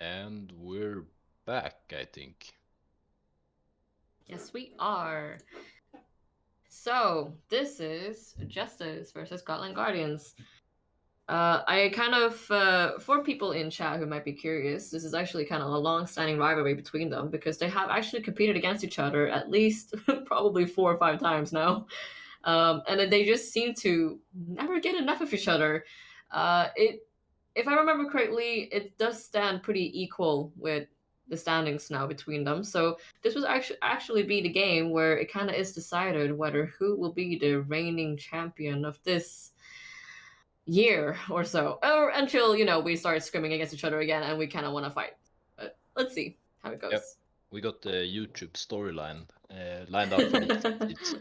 And we're back, I think. Yes, we are. So, this is Justice versus Gotland Guardians. I kind of, for people in chat who might be curious, this is actually kind of a long-standing rivalry between them because they have actually competed against each other at least probably 4 or 5 times now. And then they just seem to never get enough of each other. If I remember correctly, it does stand pretty equal with the standings now between them. So this was actually be the game where it kind of is decided whether who will be the reigning champion of this year or so, or until we start screaming against each other again and we kind of want to fight. But let's see how it Yep. goes. We got the YouTube storyline lined up for this.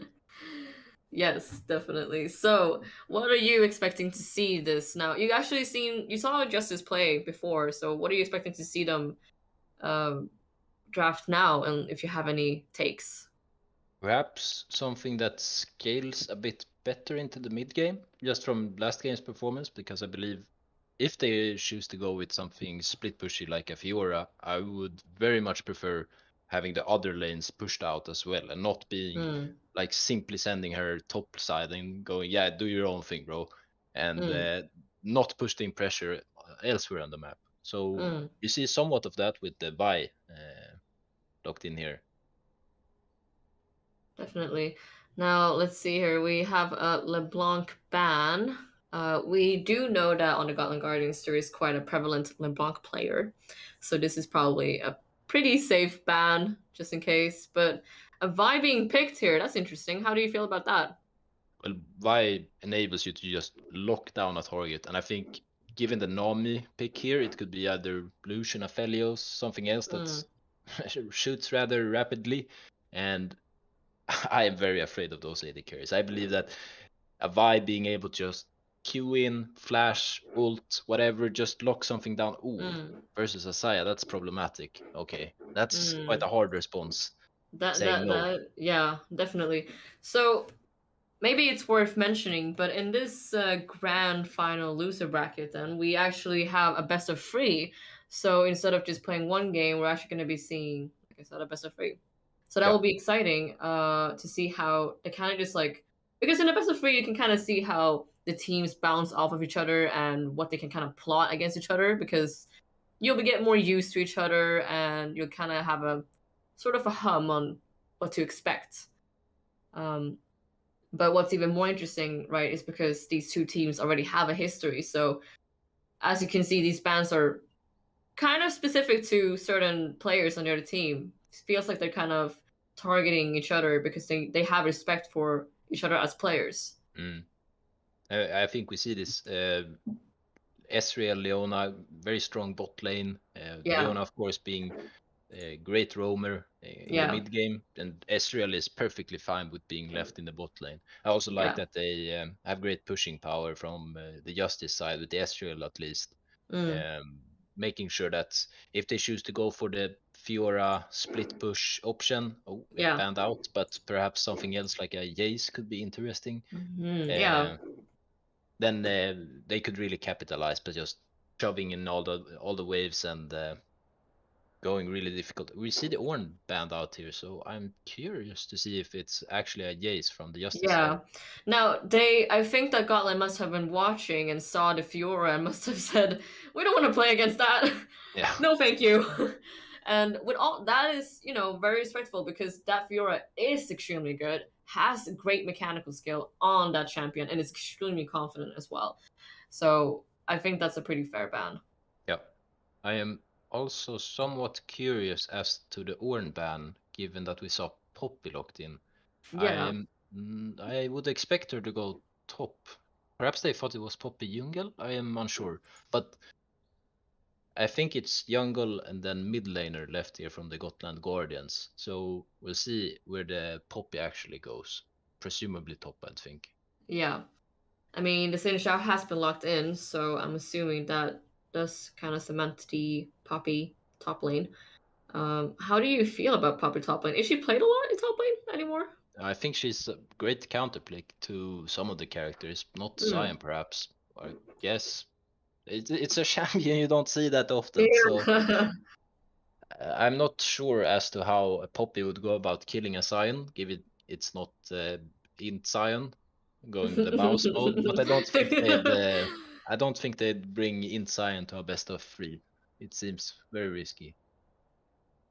Yes, definitely. So, what are you expecting to see this now? You saw Justice play before, so what are you expecting to see them um, draft now, and if you have any takes? Perhaps something that scales a bit better into the mid game, just from last game's performance, because I believe if they choose to go with something split pushy like a Fiora, I would very much prefer having the other lanes pushed out as well and not being Mm, like simply sending her top side and going, yeah, do your own thing, bro, and mm, not pushing pressure elsewhere on the map. So mm, you see somewhat of that with the Vi locked in here. definitely. Now, let's see here. We have a LeBlanc ban. We do know that on the Gotland Guardians there is quite a prevalent LeBlanc player, so this is probably a pretty safe ban, just in case. But a Vi being picked here, that's interesting. How do you feel about that? Well, Vi enables you to just lock down a target, and I think given the Nami pick here, it could be either Lucian, Aphelios, something else Mm, that shoots rather rapidly, and I am very afraid of those AD carries. I believe that a Vi being able to just Q in, flash, ult, whatever, just lock something down. Ooh, mm, versus Asaya, that's problematic. Okay, that's quite a mm. hard response. That Saying that no. that yeah, definitely. So maybe it's worth mentioning, but in this grand final loser bracket, then we actually have a best of three. So instead of just playing one game, we're actually going to be seeing, like I said, a best of three. So that Yeah. will be exciting to see how they kind of just like, because in a best of three, you can kind of see how the teams bounce off of each other and what they can kind of plot against each other, because you'll be get more used to each other and you'll kind of have a sort of a hum on what to expect. Um, but what's even more interesting, right, is because these two teams already have a history. So as you can see, these bans are kind of specific to certain players on the other team. It feels like they're kind of targeting each other because they have respect for each other as players. Mm. I think we see this. Ezreal, Leona, very strong bot lane. Yeah, Leona, of course, being a great roamer in the yeah, mid game, and Ezreal is perfectly fine with being left in the bot lane. I also like yeah. that they have great pushing power from the Justice side with the Ezreal at least, Mm, um, making sure that if they choose to go for the Fiora split push option, oh, it yeah, banned out, but perhaps something else like a Jace could be interesting. yeah. Uh, then they could really capitalize by just shoving in all the waves and going really difficult. We see the Ornn band out here, so I'm curious to see if it's actually a Jace from the Justice side. Yeah. Now I think that Gotland must have been watching and saw the Fiora and must have said, "We don't want to play against that. Yeah. No, thank you." And with all that is, very respectful because that Fiora is extremely good, has great mechanical skill on that champion, and is extremely confident as well. So I think that's a pretty fair ban. Yeah. I am also somewhat curious as to the Ornn ban, given that we saw Poppy locked in. Yeah. I would expect her to go top. Perhaps they thought it was Poppy Jungle. I am unsure, but I think it's Jungle and then mid laner left here from the Gotland Guardians. So we'll see where the Poppy actually goes. Presumably top, I think. Yeah. I mean, the Sin Shao has been locked in, so I'm assuming that does kind of cement the Poppy top lane. How do you feel about Poppy top lane? Is she played a lot in top lane anymore? I think she's a great counterpick to some of the characters, not Mm. Sion perhaps. I guess It's a champion you don't see that often, so I'm not sure as to how a Poppy would go about killing a Scion, given it's not int Scion going the mouse mode. But I don't think they'd bring int Scion to a best of 3. It seems very risky.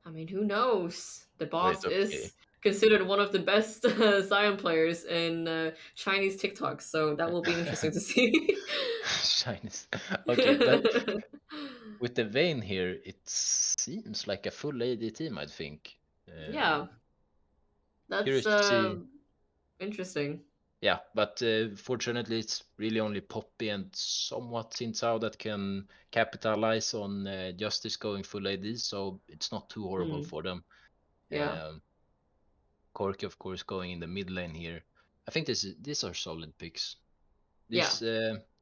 I mean, who knows? The Wait, boss okay. is considered one of the best Zion players in Chinese TikToks, so that will be interesting to see. Chinese. Okay, but with the Vayne here, it seems like a full AD team, I think. Yeah, Curious that's to see. interesting. Yeah, but fortunately, it's really only Poppy and somewhat Xin that can capitalize on Justice going full AD, so it's not too horrible Mm, for them. yeah, Corki, of course, going in the mid lane here. I think these are solid picks. yeah, This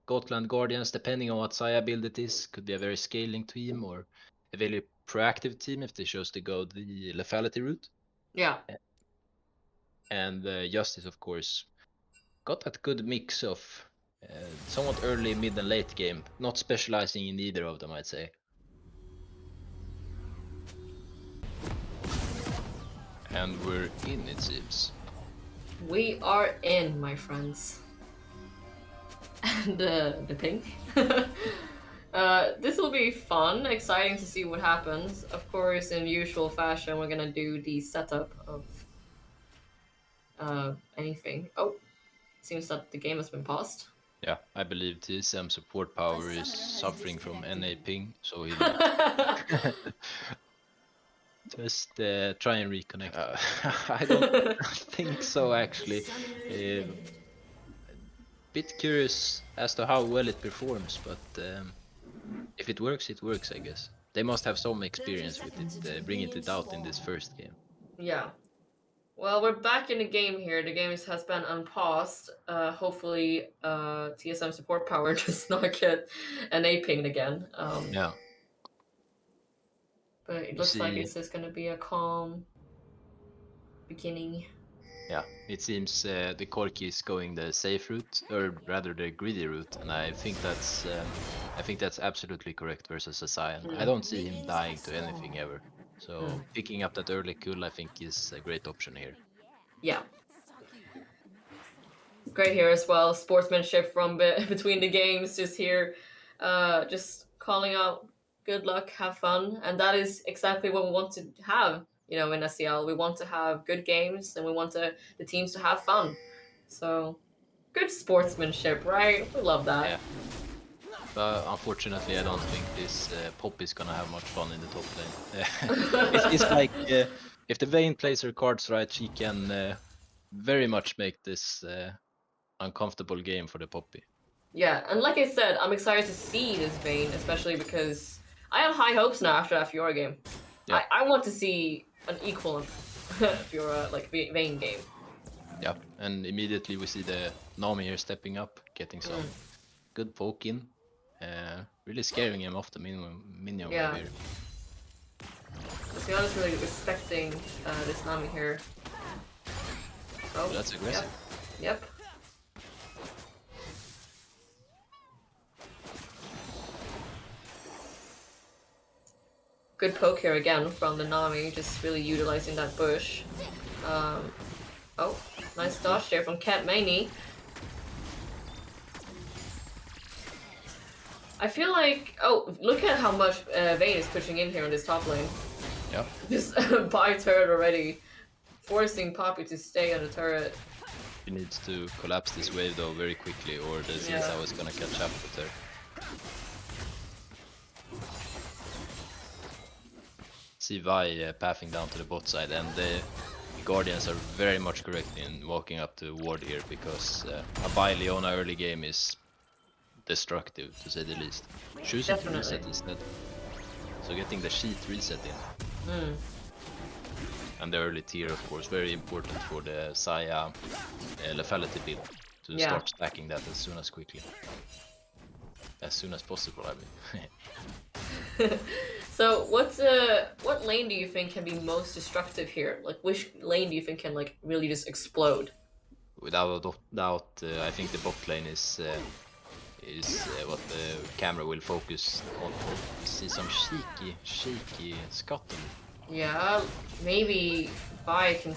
Gotland Guardians, depending on what Saya build it is, could be a very scaling team or a very proactive team if they chose to go the lethality route. yeah. And Justice, of course, got that good mix of somewhat early, mid, and late game, not specializing in either of them, I'd say. And we're in, it seems. We are in, my friends. And the pink. This will be fun, exciting to see what happens. Of course, in usual fashion, we're gonna do the setup of anything. Oh, seems that the game has been paused. Yeah, I believe TSM support power is suffering from NA ping, so he'll just try and reconnect. I don't think so, actually. Bit curious as to how well it performs, but if it works, it works, I guess. They must have some experience with it, bringing it out in this first game. Yeah. Well, we're back in the game here. The game has been unpaused. Hopefully, TSM support power does not get an A pinged again. Yeah. But it looks like it's just gonna be a calm beginning. Yeah, it seems the Corki is going the safe route, or rather the greedy route, and I think that's absolutely correct versus a Scion. I don't see him dying to anything ever. So picking up that early kill, I think, is a great option here. Yeah. Great here as well. Sportsmanship from between the games, just here, just calling out good luck, have fun, and that is exactly what we want to have. You know, in SCL, we want to have good games, and we want the teams to have fun. So, good sportsmanship, right? We love that. Yeah. But unfortunately, I don't think this Pop is gonna have much fun in the top lane. It's like if the Vayne plays her cards right, she can very much make this uncomfortable game for the Poppy. Yeah, and like I said, I'm excited to see this Vayne, especially because I have high hopes now after that Fiora game. Yeah. I want to see an equal Fiora like Vayne game. Yeah, and immediately we see the Nami here stepping up, getting some good poke in, really scaring him off the minion wave here. Luciano's really respecting this Nami here. Oh, that's aggressive. Yep. Good poke here again from the Nami, just really utilizing that bush. Oh, nice dodge there from Cat Maney. I feel like, oh, look at how much Vayne is pushing in here on this top lane. Yep. Just by turret already, forcing Poppy to stay on the turret. She needs to collapse this wave though very quickly, or the Zinza was gonna catch up with her. See Vi pathing down to the bot side, and the Guardians are very much correct in walking up to ward here, because a Vi Leona early game is destructive, to say the least. Choosing to reset instead. So getting the sheet reset in. And the early tier, of course, very important for the Saya lethality build, to start stacking that as soon as possible, I mean. So what lane do you think can be most destructive here? Like, which lane do you think can like really just explode? Without a doubt, I think the bot lane is is what the camera will focus on. You see some shaky scuttle. Yeah, maybe Vi can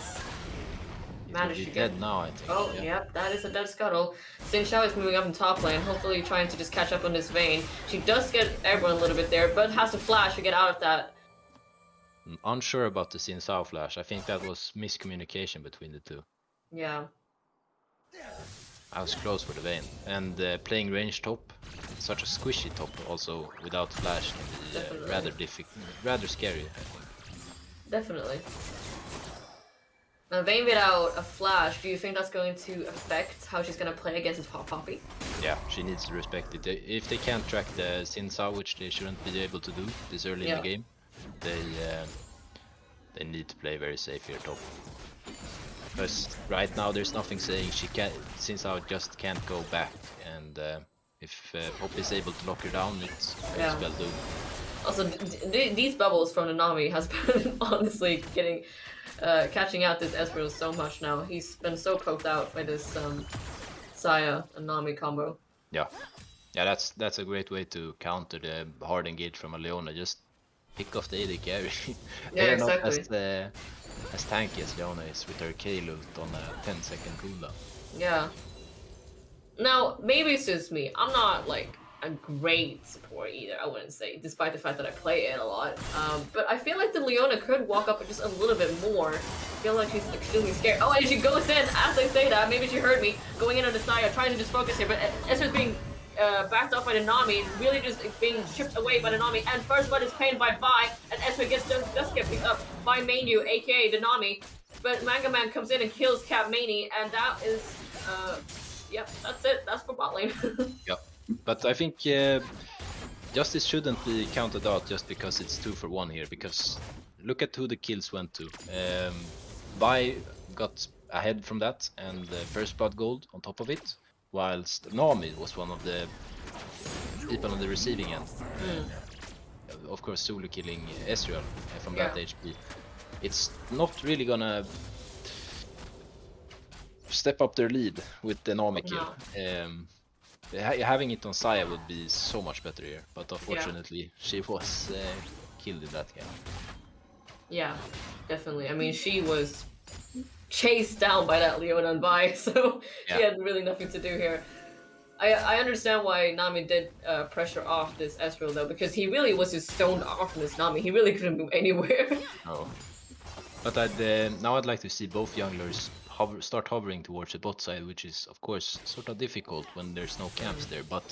It will manage be to dead get. now, I think. Oh, yeah. yep, that is a dead scuttle. Xin Xiao is moving up in top lane, hopefully trying to just catch up on this Vayne. She does get everyone a little bit there, but has to flash to get out of that. I'm unsure about the Xin Sao flash. I think that was miscommunication between the two. Yeah. I was close for the Vayne. And playing range top, such a squishy top also without flash can be rather scary, I think. Definitely. Now, Vayne without a flash, do you think that's going to affect how she's going to play against his Poppy? Yeah, she needs to respect it. If they can't track the Xin Sao, which they shouldn't be able to do this early in the game, they need to play very safe here top. Because right now there's nothing saying Xin Sao just can't go back, and if Pop is able to lock her down, it's well done. Also, these bubbles from Nanami has been honestly catching out this Ezreal so much now. He's been so poked out by this Saya and Nami combo. Yeah, that's a great way to counter the hard engage from a Leona. Just pick off the AD carry. Yeah, exactly. Not as tanky as Leona is with her K-loot on a 10-second cooldown. Yeah. Now, maybe it's just me. I'm not like a great support either, I wouldn't say, despite the fact that I play it a lot. But I feel like the Leona could walk up just a little bit more. I feel like she's extremely scared. Oh, and she goes in as I say that. Maybe she heard me going in on the side, trying to just focus here, but Ezra's being backed up by the Nami, really just being chipped away by the Nami, and first blood is claimed by Vi, and Ezra does get picked up by Mainu, aka the Nami, but Manga Man comes in and kills Cap Mani, and that is, yep, that's it, that's for bot lane. Yep, but I think Justice shouldn't be counted out just because it's 2 for 1 here, because look at who the kills went to. Vi got ahead from that, and first blood gold on top of it, whilst Nami was one of the people on the receiving end. Of course, solo killing Ezreal from that HP. It's not really gonna step up their lead with the Nami kill. Having it on Saya would be so much better here, but unfortunately she was killed in that game. Yeah, definitely. I mean, she was chased down by that Leona and Vi, so she had really nothing to do here. I understand why Nami did pressure off this Ezreal though, because he really was just stoned off from this Nami. He really couldn't move anywhere. Oh. But now I'd like to see both junglers start hovering towards the bot side, which is of course sort of difficult when there's no camps there, but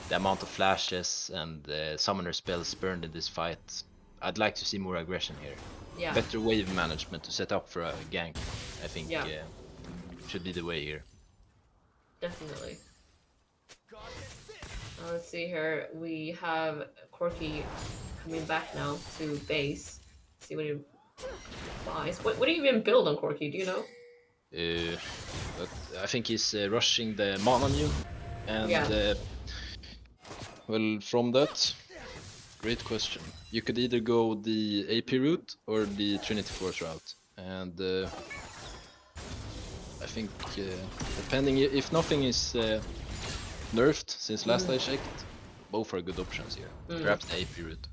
the amount of flashes and summoner spells burned in this fight, I'd like to see more aggression here. Yeah. Better wave management to set up for a gank, I think should be the way here. Definitely. Let's see here, we have Corki coming back now to base. Let's see what he buys. What do you even build on Corki, do you know? But I think he's rushing the mana mune, and well, from that, great question. You could either go the AP route or the Trinity Force route, and I think depending if nothing is nerfed since last I checked, both are good options here. Perhaps the AP route.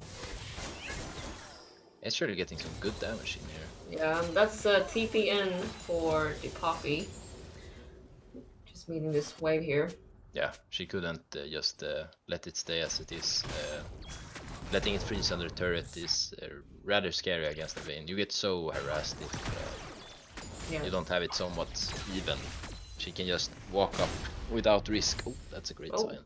It's really getting some good damage in here. Yeah, that's TP in for the Poppy. Just meeting this wave here. Yeah, she couldn't just let it stay as it is. Letting it freeze under turret is rather scary against the Vayne. You get so harassed if you don't have it somewhat even. She can just walk up without risk. Oh, that's a great sign.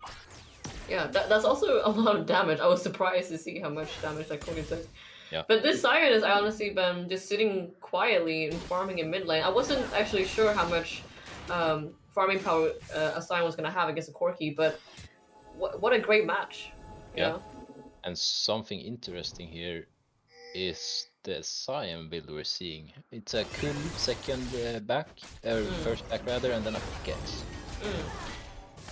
Yeah, that's also a lot of damage. I was surprised to see how much damage that Cody took. Yeah. But this Siren has honestly been just sitting quietly and farming in mid lane. I wasn't actually sure how much farming power a Siren was going to have against a Corki, but what a great match. Yeah. And something interesting here is the Siren build we're seeing. It's a cool second back, first back rather, and then a pickaxe.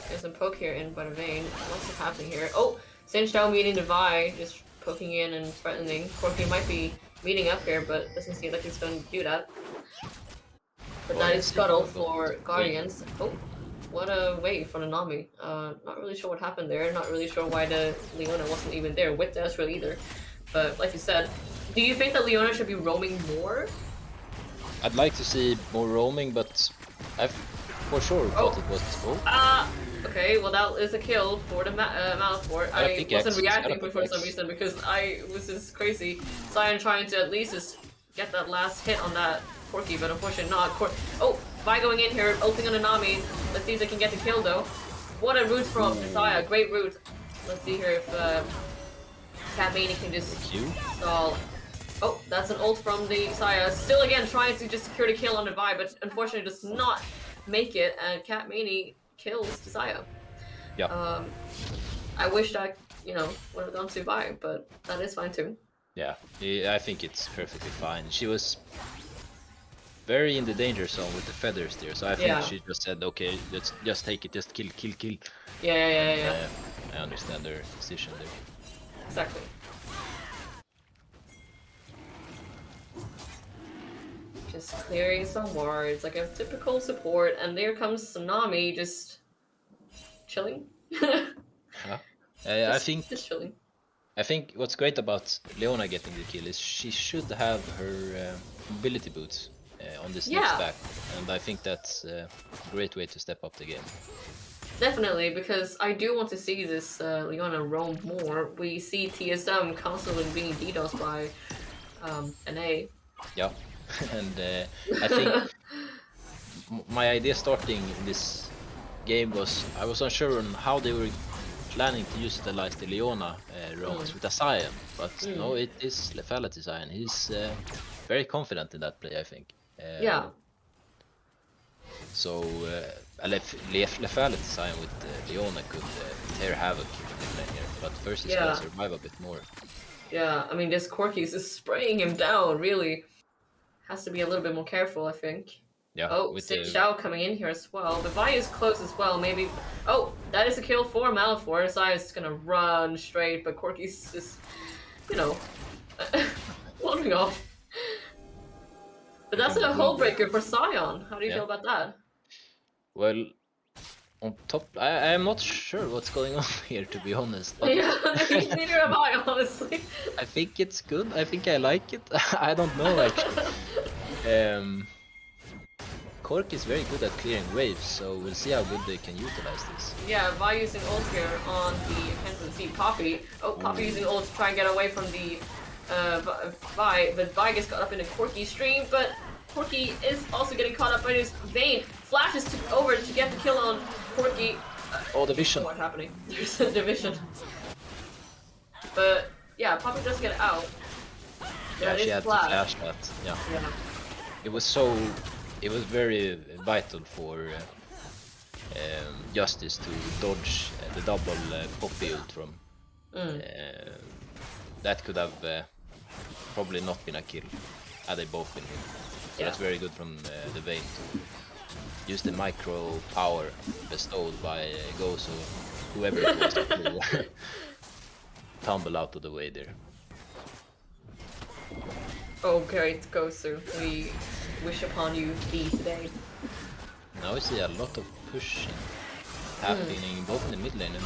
There's some poke here in by the Vayne. What's happening here? Oh, Xin Xiao meeting the Vi, just poking in and threatening. Corki might be meeting up here, but doesn't seem like he's going to do that. But that is Scuttle for Guardians. Oh, what a wave for the Nami. Not really sure what happened there. Not really sure why the Leona wasn't even there with the Ezreal either. But like you said, do you think that Leona should be roaming more? I'd like to see more roaming, but I for sure thought it was. Okay, well that is a kill for the Malphor. I wasn't reacting for some reason because I was just crazy. Sion trying to at least just get that last hit on that Corki, but unfortunately not. Oh, Vi going in here, ulting on a Nami. Let's see if they can get the kill though. What a route from Desire, great route. Let's see here if Cat Mania can just stall. Oh, that's an ult from the Saya. Still again trying to just secure the kill on the Vi, but unfortunately does not make it, and Cat Mania kills Desire. Yeah. I wish that, you know, would have gone to Vi, but that is fine too. Yeah, I think it's perfectly fine. She was very in the danger zone with the feathers there, so I think she just said, okay, let's just take it, just kill. Yeah. I understand their decision there. Exactly. Just clearing some wards, like a typical support, and there comes Tsunami just chilling. I think just chilling. I think what's great about Leona getting the kill is she should have her mobility boots on this next back, and I think that's a great way to step up the game. Definitely, because I do want to see this Leona roam more. We see TSM constantly being DDoS by NA. Yeah, and I think my idea starting in this game was I was unsure on how they were planning to utilize the Leona roams with a Sion, but no, it is Lethality Sion. He's very confident in that play, I think. Yeah. So Lethality Sion with Leona could tear havoc in the here, but first he's gotta survive a bit more. Yeah, I mean, this Corki's is spraying him down, really. Has to be a little bit more careful, I think. Yeah. Oh, Xin Xiao coming in here as well. The Vi is close as well, maybe. Oh, that is a kill for Malphor. Sai is gonna run straight, but Corki's just, you know, wandering off. But that's a hull breaker for Sion. How do you feel about that? Well, on top, I am not sure what's going on here, to be honest. But yeah, neither am I, honestly. I think it's good. I think I like it. I don't know, actually. Cork is very good at clearing waves, so we'll see how good they can utilize this. Yeah, Vi using ult here on the, I can't really see, Poppy. Oh, Poppy using ult to try and get away from the Vi, but Vi gets caught up in a Corki stream, but Corki is also getting caught up by his Vayne. Flashes over to get the kill on Corki. Oh, the vision. What's happening? There's a division. But yeah, Poppy does get out. Yeah, she had to flash that. Yeah. It was very vital for Justice to dodge the double Poppy ult from. That could have probably not been a kill had they both been hit. So that's very good from the Vayne to use the micro power bestowed by Gozo, whoever it was, to tumble out of the way there. Oh, great, Gozo. We wish upon you be today. Now we see a lot of pushing happening both in the mid lane and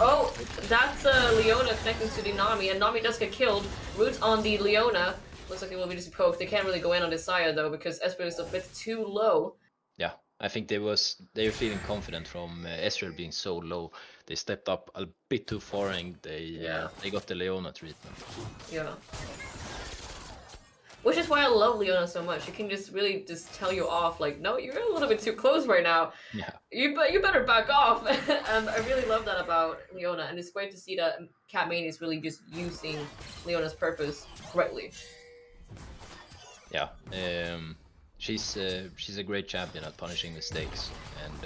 that's Leona connecting to the Nami, and Nami does get killed. Root on the Leona. Looks like it will be just poked. They can't really go in on this side though because Ezreal is a bit too low. Yeah, I think they were feeling confident from Ezreal being so low. They stepped up a bit too far and they got the Leona treatment. Yeah. Which is why I love Leona so much. She can just really just tell you off, like, no, you're a little bit too close right now. Yeah. You better back off. And I really love that about Leona, and it's great to see that Cat Mania is really just using Leona's purpose correctly. Yeah, she's a great champion at punishing mistakes, and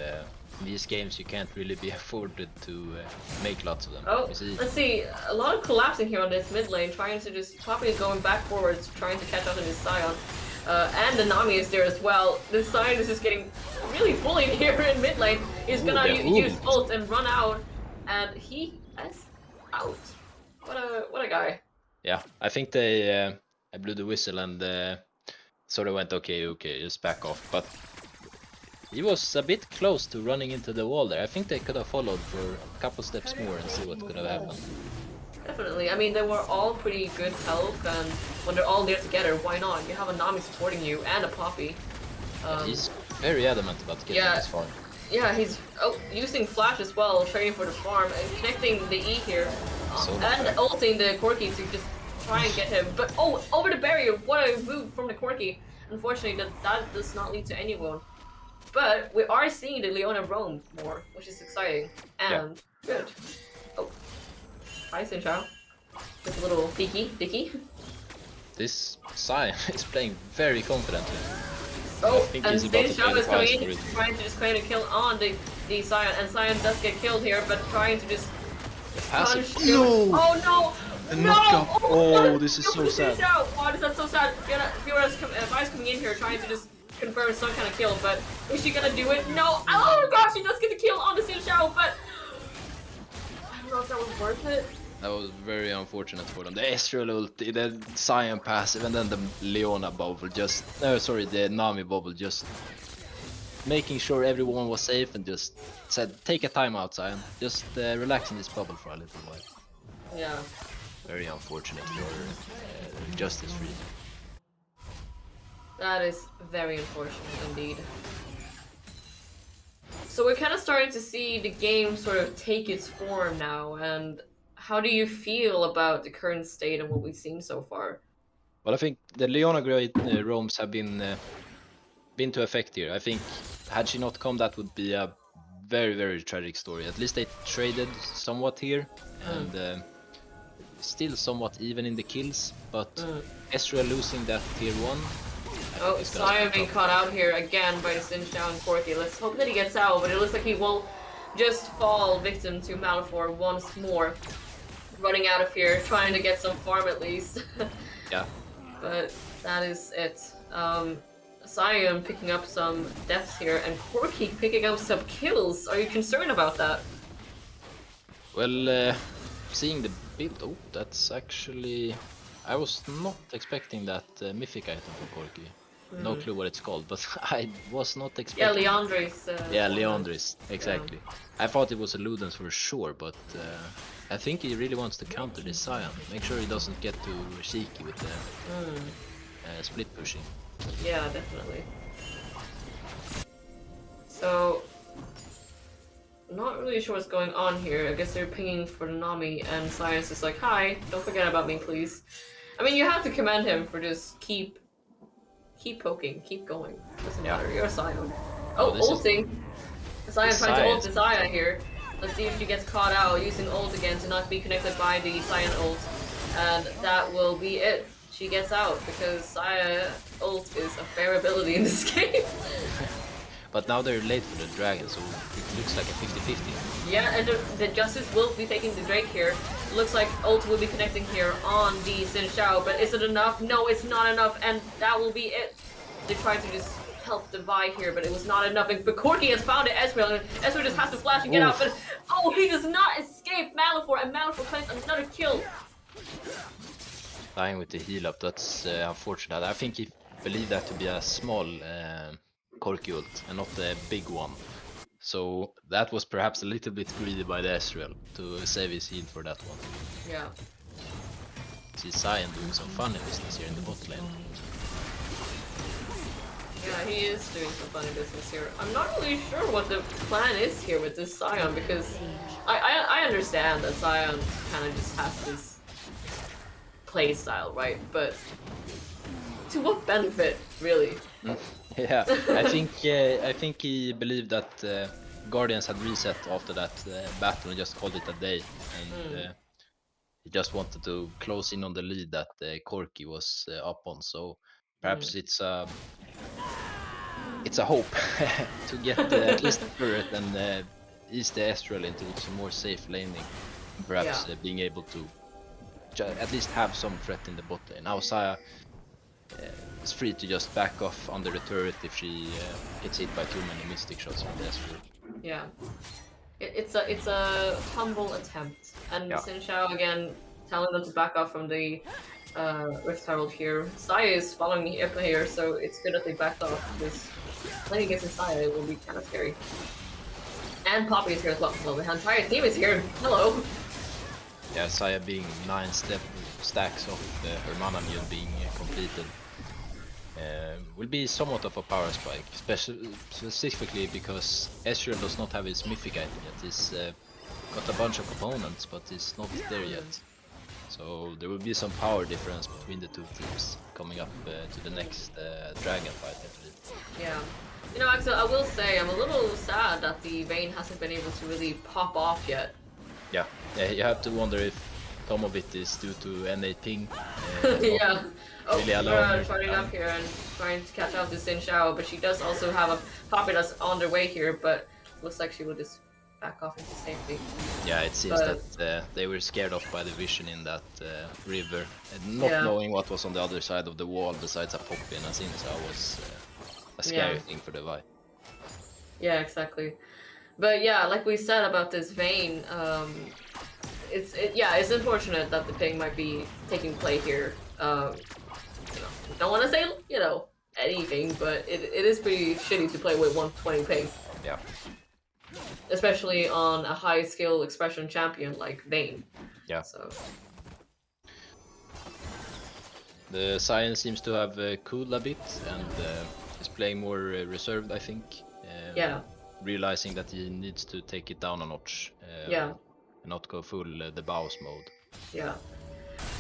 in these games you can't really be afforded to make lots of them. Oh, let's see, a lot of collapsing here on this mid lane, trying to just Poppy going back forwards, trying to catch up to this Sion, and the Nami is there as well. This Sion is just getting really bullied here in mid lane. He's gonna use ult and run out, and he is out. What a guy. Yeah, I think they blew the whistle and sort of went okay, just back off. But He was a bit close to running into the wall there. I think they could have followed for a couple steps more and see what could have happened. Definitely. I mean, they were all pretty good health, and when they're all there together, why not? You have a Nami supporting you and a Poppy. He's very adamant about getting this farm. Yeah, he's using Flash as well, trading for the farm, and connecting the E here, and ulting the Corki to just try and get him. But over the barrier, what a move from the Corki. Unfortunately, that does not lead to anyone. But we are seeing the Leona roam more, which is exciting and good. Oh, hi Sinchao. Just a little dicky. This Sion is playing very confidently. Oh, and Sinchao is coming in, trying to just claim a kill on the Sion, and Sion does get killed here, but trying to just punch. No! Oh no! Oh, this is so sad. Why is that so sad? Fiora's coming in here trying to just confirm some kind of kill, but is she gonna do it? No! Oh gosh, she does get the kill on the Sinchao, but I don't know if that was worth it. That was very unfortunate for them. The Ezreal ulti, the Sion passive, and then the Leona bubble the Nami bubble just making sure everyone was safe and just said, take a time out, Sion. Just relax in this bubble for a little while. Yeah. Very unfortunate for Justice Free. That is very unfortunate indeed. So we're kind of starting to see the game sort of take its form now, and how do you feel about the current state and what we've seen so far? Well, I think the Leona great roams have been to effect here. I think had she not come, that would be a very, very tragic story. At least they traded somewhat here, and still somewhat even in the kills, but Ezreal losing that tier 1. Oh, Sion being caught out here again by the Sinchao and Corki. Let's hope that he gets out, but it looks like he will just fall victim to Malefor once more. Running out of here, trying to get some farm at least. Yeah. But that is it. Sion picking up some deaths here, and Corki picking up some kills. Are you concerned about that? Well, seeing the build, that's actually... I was not expecting that mythic item from Corki. No clue what it's called, but I was not expecting... Yeah, Leandris. Leandris, exactly. Yeah. I thought it was a Ludens for sure, but I think he really wants to counter this Sion. Make sure he doesn't get too cheeky with the split pushing. Yeah, definitely. So, not really sure what's going on here. I guess they're pinging for Nami, and Sion's is like, hi, don't forget about me, please. I mean, you have to commend him for just keep poking, keep going. Doesn't matter, you're a Sion. Oh, ulting! Sion trying to ult the Xayah here. Let's see if she gets caught out using ult again to not be connected by the Sion ult. And that will be it. She gets out because Xayah ult is a fair ability in this game. But now they're late for the dragon, so it looks like a 50-50. Yeah, and the Justice will be taking the Drake here. Looks like ult will be connecting here on the Sinchao, but is it enough? No, it's not enough, and that will be it. They tried to just help the Vi here, but it was not enough. But Corki has found it, Ezreal, and Ezreal just has to flash and get out, but he does not escape Malefor, and Malefor claims another kill. Dying with the heal up, that's unfortunate. I think he believed that to be a small Corki ult and not a big one. So that was perhaps a little bit greedy by the Ezreal to save his heal for that one. Yeah. See Sion doing some funny business here in the bot lane. Yeah, he is doing some funny business here. I'm not really sure what the plan is here with this Sion, because I understand that Sion kind of just has this play style, right? But to what benefit, really? Yeah, I think he believed that Guardians had reset after that battle and just called it a day, and he just wanted to close in on the lead that Corki was up on. So perhaps it's a hope to get at least the turret and ease the Ezreal into some more safe laning, and perhaps being able to at least have some threat in the bot lane. Now Xayah is free to just back off under the turret if she gets hit by too many mystic shots from the Ezreal. Yeah, it's a humble attempt, and Sinchao again telling them to back off from the Rift Herald here. Saya is following the Ippa here, so it's good that they backed off, because playing against Saya will be kind of scary. And Poppy is here as well. Well, the entire team is here. Hello. Yeah, Saya being 9 stacks of her mana mule being completed will be somewhat of a power spike, specifically because Ezreal does not have his mythic item yet. He's got a bunch of opponents, but he's not there yet. So there will be some power difference between the two teams coming up to the next dragon fight, I believe. Yeah. You know, actually, I will say I'm a little sad that the Vayne hasn't been able to really pop off yet. Yeah, you have to wonder if some of it is due to NA ping. Yeah. Oh, really starting up here and trying to catch up to Xin Xiao, but she does also have a Poppy that's on their way here, but looks like she will just back off into safety. Yeah, it seems that they were scared off by the vision in that river, and not knowing what was on the other side of the wall besides a Poppy and a Xin Xiao was a scary thing for the Vi. Yeah, exactly. But yeah, like we said about this Vayne, it's unfortunate that the ping might be taking play here. Don't want to say anything, but it is pretty shitty to play with 120 ping. Yeah. Especially on a high skill expression champion like Vayne. Yeah. So the Science seems to have cooled a bit and is playing more reserved, I think. Yeah. Realizing that he needs to take it down a notch. Yeah. And not go full the bows mode. Yeah.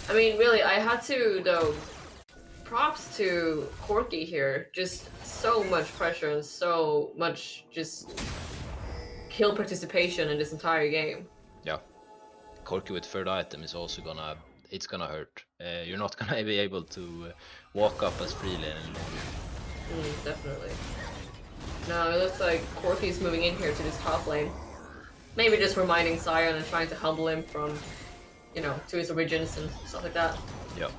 I mean, really, I had to, though, props to Corki here. Just so much pressure and so much just kill participation in this entire game. Yeah. Corki with third item is also gonna hurt. You're not gonna be able to walk up as freely anymore. Definitely. No, it looks like Corki's moving in here to this top lane. Maybe just reminding Sion and trying to humble him from, to his origins and stuff like that. Yep.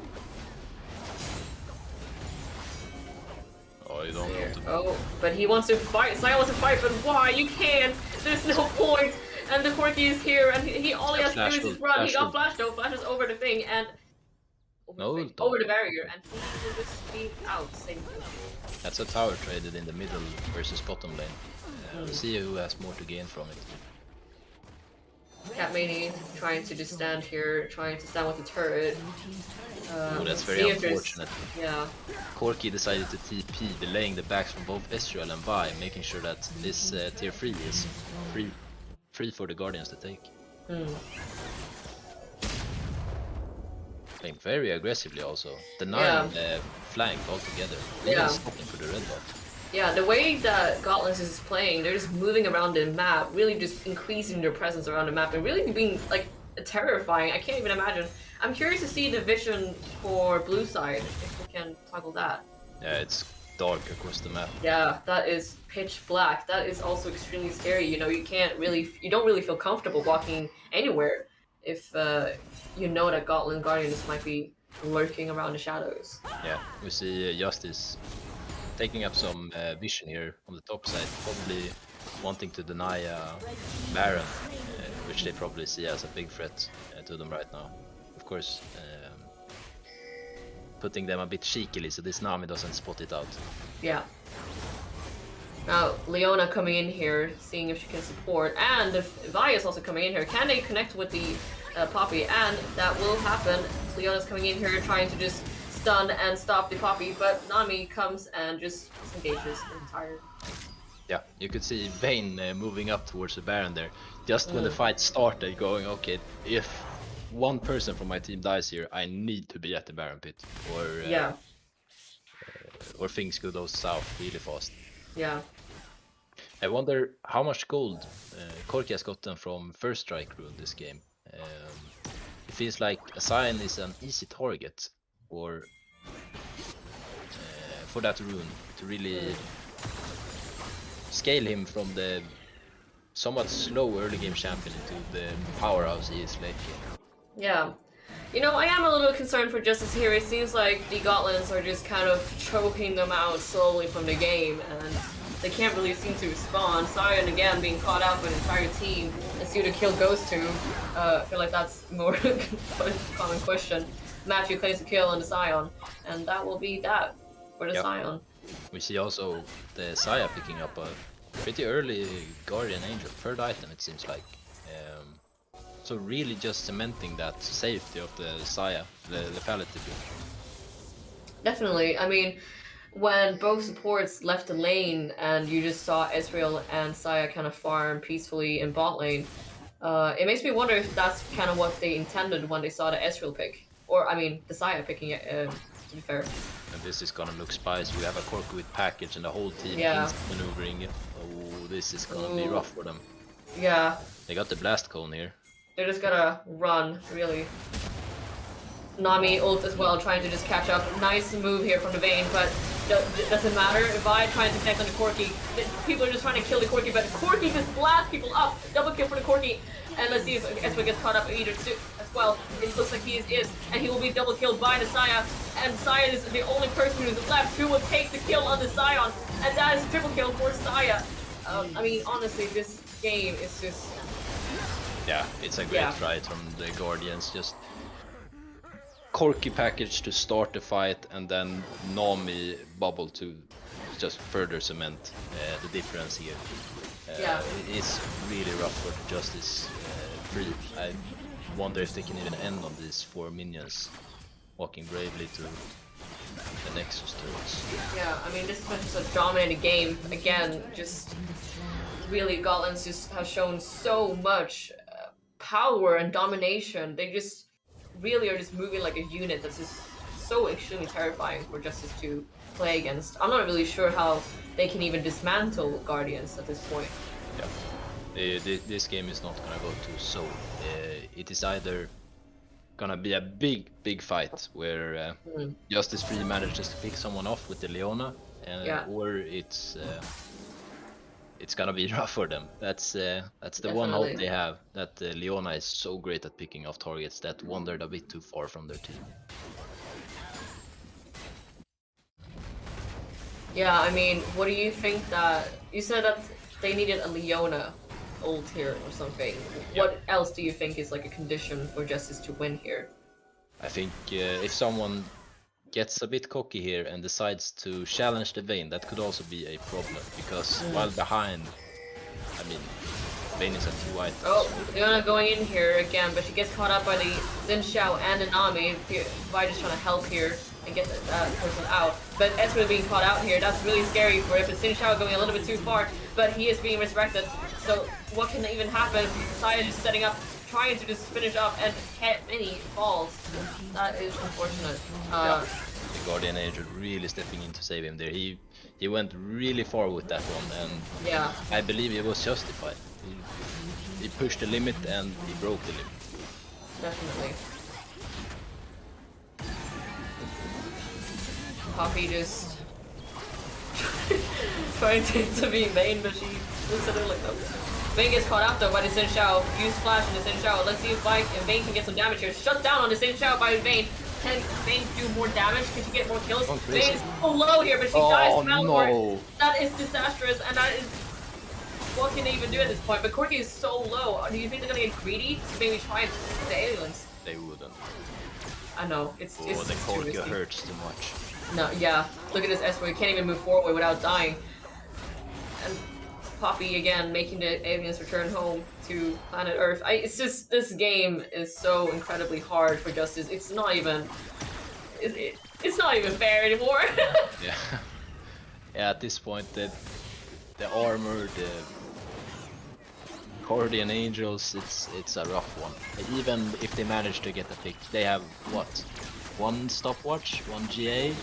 Oh, you don't want to... Oh, but he wants to fight. Sion wants to fight, but why? You can't! There's no point! And the Corki is here, and all he has to do is just run. He got flash though, flashes over the thing, and... Over the barrier, and he will just be out safely. That's a tower traded in the middle versus bottom lane. We'll see who has more to gain from it. Cat Mani trying to just stand here, trying to stand with the turret. Oh, that's very unfortunate. Yeah. Corki decided to TP, delaying the backs from both Ezreal and Vi, making sure that this tier 3 is free for the Guardians to take. Playing very aggressively also. The 9 flank altogether. Really stopping for the red dot. Yeah, the way that Gotland is playing, they're just moving around the map, really just increasing their presence around the map and really being like terrifying. I can't even imagine. I'm curious to see the vision for blue side, if we can toggle that. Yeah, it's dark across the map. Yeah, that is pitch black. That is also extremely scary. You don't really feel comfortable walking anywhere if you know that Gotland Guardians might be lurking around the shadows. Yeah, we see Justice taking up some vision here on the top side, probably wanting to deny Baron, which they probably see as a big threat to them right now. Of course, putting them a bit cheekily so this Nami doesn't spot it out. Yeah. Now, Leona coming in here, seeing if she can support, and if Vi is also coming in here, can they connect with the Poppy? And that will happen. Leona's coming in here trying to just stun and stop the Poppy, but Nami comes and just disengages the entire... Yeah, you could see Vayne moving up towards the Baron there. Just when the fight started, going, okay, if one person from my team dies here, I need to be at the Baron pit, or things go south really fast. Yeah. I wonder how much gold Corki has gotten from first strike rune this game. It feels like a Sion is an easy target, or for that rune to really scale him from the somewhat slow early game champion into the powerhouse he is lately. Yeah. I am a little concerned for Justice here. It seems like the Gotlands are just kind of choking them out slowly from the game, and they can't really seem to respond. Sion again being caught out by an entire team and see who to kill goes to. I feel like that's more a common question. Matthew claims the kill on the Scion, and that will be that for the Yep. Scion. We see also the Saya picking up a pretty early Guardian Angel, third item it seems like. So really just cementing that safety of the Saya, the lethality build. Definitely. I mean, when both supports left the lane and you just saw Ezreal and Saya kind of farm peacefully in bot lane, it makes me wonder if that's kind of what they intended when they saw the Ezreal pick. Or, I mean, the Saya picking it, to be fair. And this is gonna look spicy. We have a Corki with package and the whole team is maneuvering. Oh, this is gonna be rough for them. Yeah. They got the blast cone here. They're just gonna run, really. Nami ult as well, trying to just catch up. Nice move here from the Vayne, but doesn't matter. Vi trying to connect on the Corki. People are just trying to kill the Corki, but Corki just blasts people up. Double kill for the Corki. And let's see if Espa gets caught up either as well. It looks like he is, and he will be double killed by the Saya. And Saya is the only person who's left who will take the kill on the Scion. And that is triple kill for Saya. I mean, honestly, this game is just... Yeah, it's a great fight from the Guardians. Just Corki package to start the fight, and then Nami bubble to just further cement the difference here. It is really rough for the Justice free. I wonder if they can even end on these 4 minions walking bravely to the Nexus turrets. Yeah, I mean, this is just a dominating game. Again, just really, Gotland just has shown so much power and domination. They just really are just moving like a unit that's just so extremely terrifying for Justice to play against. I'm not really sure how they can even dismantle Guardians at this point. Yeah, this game is not gonna go to Soul. It is either gonna be a big fight where Justice Free manages to pick someone off with the Leona, or it's gonna be rough for them. That's the one hope they have, that Leona is so great at picking off targets that wandered a bit too far from their team. Yeah, I mean, what do you think that... You said that they needed a Leona ult here or something. What else do you think is like a condition for Justice to win here? I think if someone gets a bit cocky here and decides to challenge the Vayne, that could also be a problem, because while behind, I mean, Vayne is at 2 items. Oh, Leona going in here again, but she gets caught up by the Xin Xiao and the Nami. Vi just trying to help here and get that person out. But Ezreal being caught out here, that's really scary for it. But Xin Xiao going a little bit too far, but he is being resurrected. So what can even happen? Saya just setting up, trying to just finish up, and many falls. That is unfortunate. The Guardian Angel really stepping in to save him there. He went really far with that one, and I believe it was justified. He pushed the limit and he broke the limit. Definitely. Poppy just trying to intervene Vayne, but she looks at her like, no. Vayne gets caught out though by the Xin Xiao. Use flash in the Xin Xiao. Let's see if Vayne can get some damage here. Shut down on the Xin Xiao by Vayne. Can Vayne do more damage? Can she get more kills? Vayne is so low here, but she dies from Malachor. That is disastrous, and that is... What can they even do at this point? But Corki is so low. Do you think they're gonna get greedy to maybe try and the aliens? They wouldn't. I know, it's the Corki hurts too much. No, yeah. Look at this Esper, he can't even move forward without dying. And Poppy again making the aliens return home to planet Earth. It's just, this game is so incredibly hard for Justice. It's not even... It's not even fair anymore. Yeah. At this point, the armor, the Guardian Angels, it's a rough one. Even if they manage to get a pick, they have what? 1 stopwatch, 1 GA,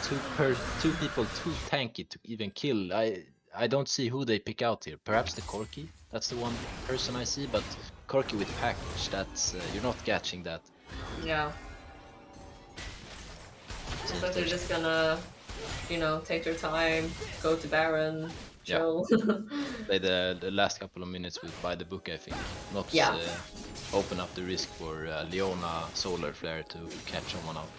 2 people too tanky to even kill. I don't see who they pick out here. Perhaps the Corki? That's the one person I see, but Corki with package, that's you're not catching that. Yeah. So they're just gonna, you know, take their time, go to Baron, chill. Play the last couple of minutes by the book, I think. Not open up the risk for Leona Solar Flare to catch someone out.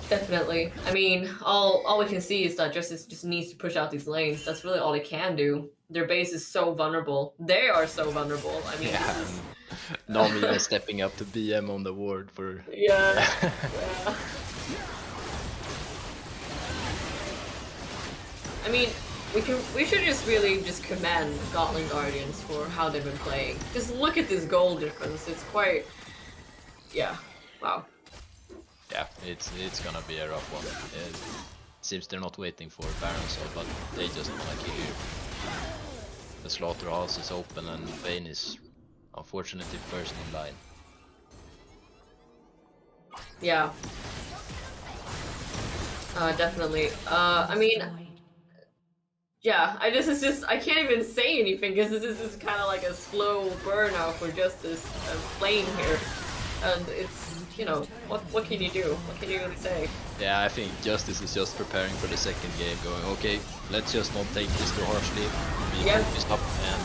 Definitely. I mean, all we can see is that Justice just needs to push out these lanes. That's really all they can do. Their base is so vulnerable. They are so vulnerable. I mean, Nami even stepping up to BM on the ward for... Yeah. I mean, we should just really just commend Gotland Guardians for how they've been playing. Just look at this goal difference. It's quite, yeah, wow. Yeah, it's gonna be a rough one. It seems they're not waiting for Baron Soul, but they just wanna kill you. The slaughterhouse is open and Vayne is unfortunately first in line. Yeah. Definitely. I mean, yeah, I can't even say anything because this is just kind of like a slow burnout for Justice playing here. And it's, you know, what can you do? What can you really say? Yeah, I think Justice is just preparing for the second game, going, okay, let's just not take this too harshly, be focused up, and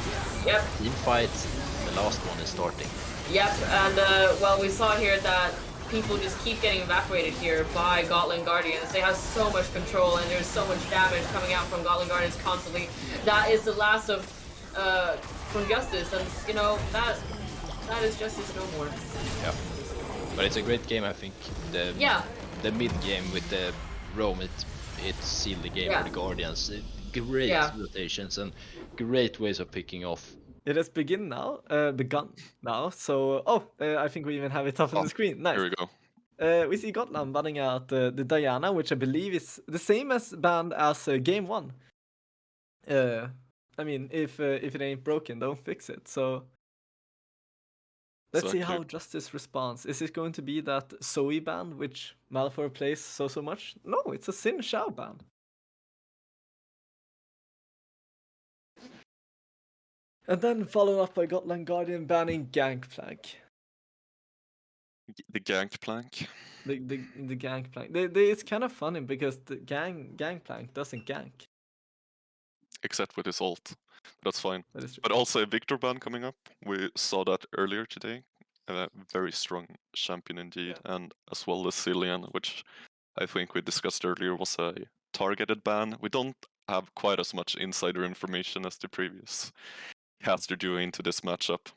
team fight, the last one is starting. Yep, and well, we saw here that people just keep getting evaporated here by Gotland Guardians. They have so much control and there's so much damage coming out from Gotland Guardians constantly. That is the last of from Justice, and you know that is Justice no more. Yeah, but it's a great game. I think the mid game with the roam, it sealed the game for the Guardians. Great rotations and great ways of picking off. It has begun now. So, I think we even have it up on the screen. Nice. Here we go. We see Gotland banning out the Diana, which I believe is the same as banned as game 1. I mean, if it ain't broken, don't fix it. So let's see how Justice responds. Is it going to be that Zoe ban, which Malphur plays so much? No, it's a Xin Shao ban. And then followed up by Gotland Guardian banning Gangplank. The Gangplank. The Gangplank. It's kind of funny because the Gangplank doesn't gank. Except with his ult. That's fine. That is true. But also a Victor ban coming up. We saw that earlier today. A very strong champion indeed. Yeah. And as well as Cillian, which I think we discussed earlier was a targeted ban. We don't have quite as much insider information as the previous caster duo into this matchup.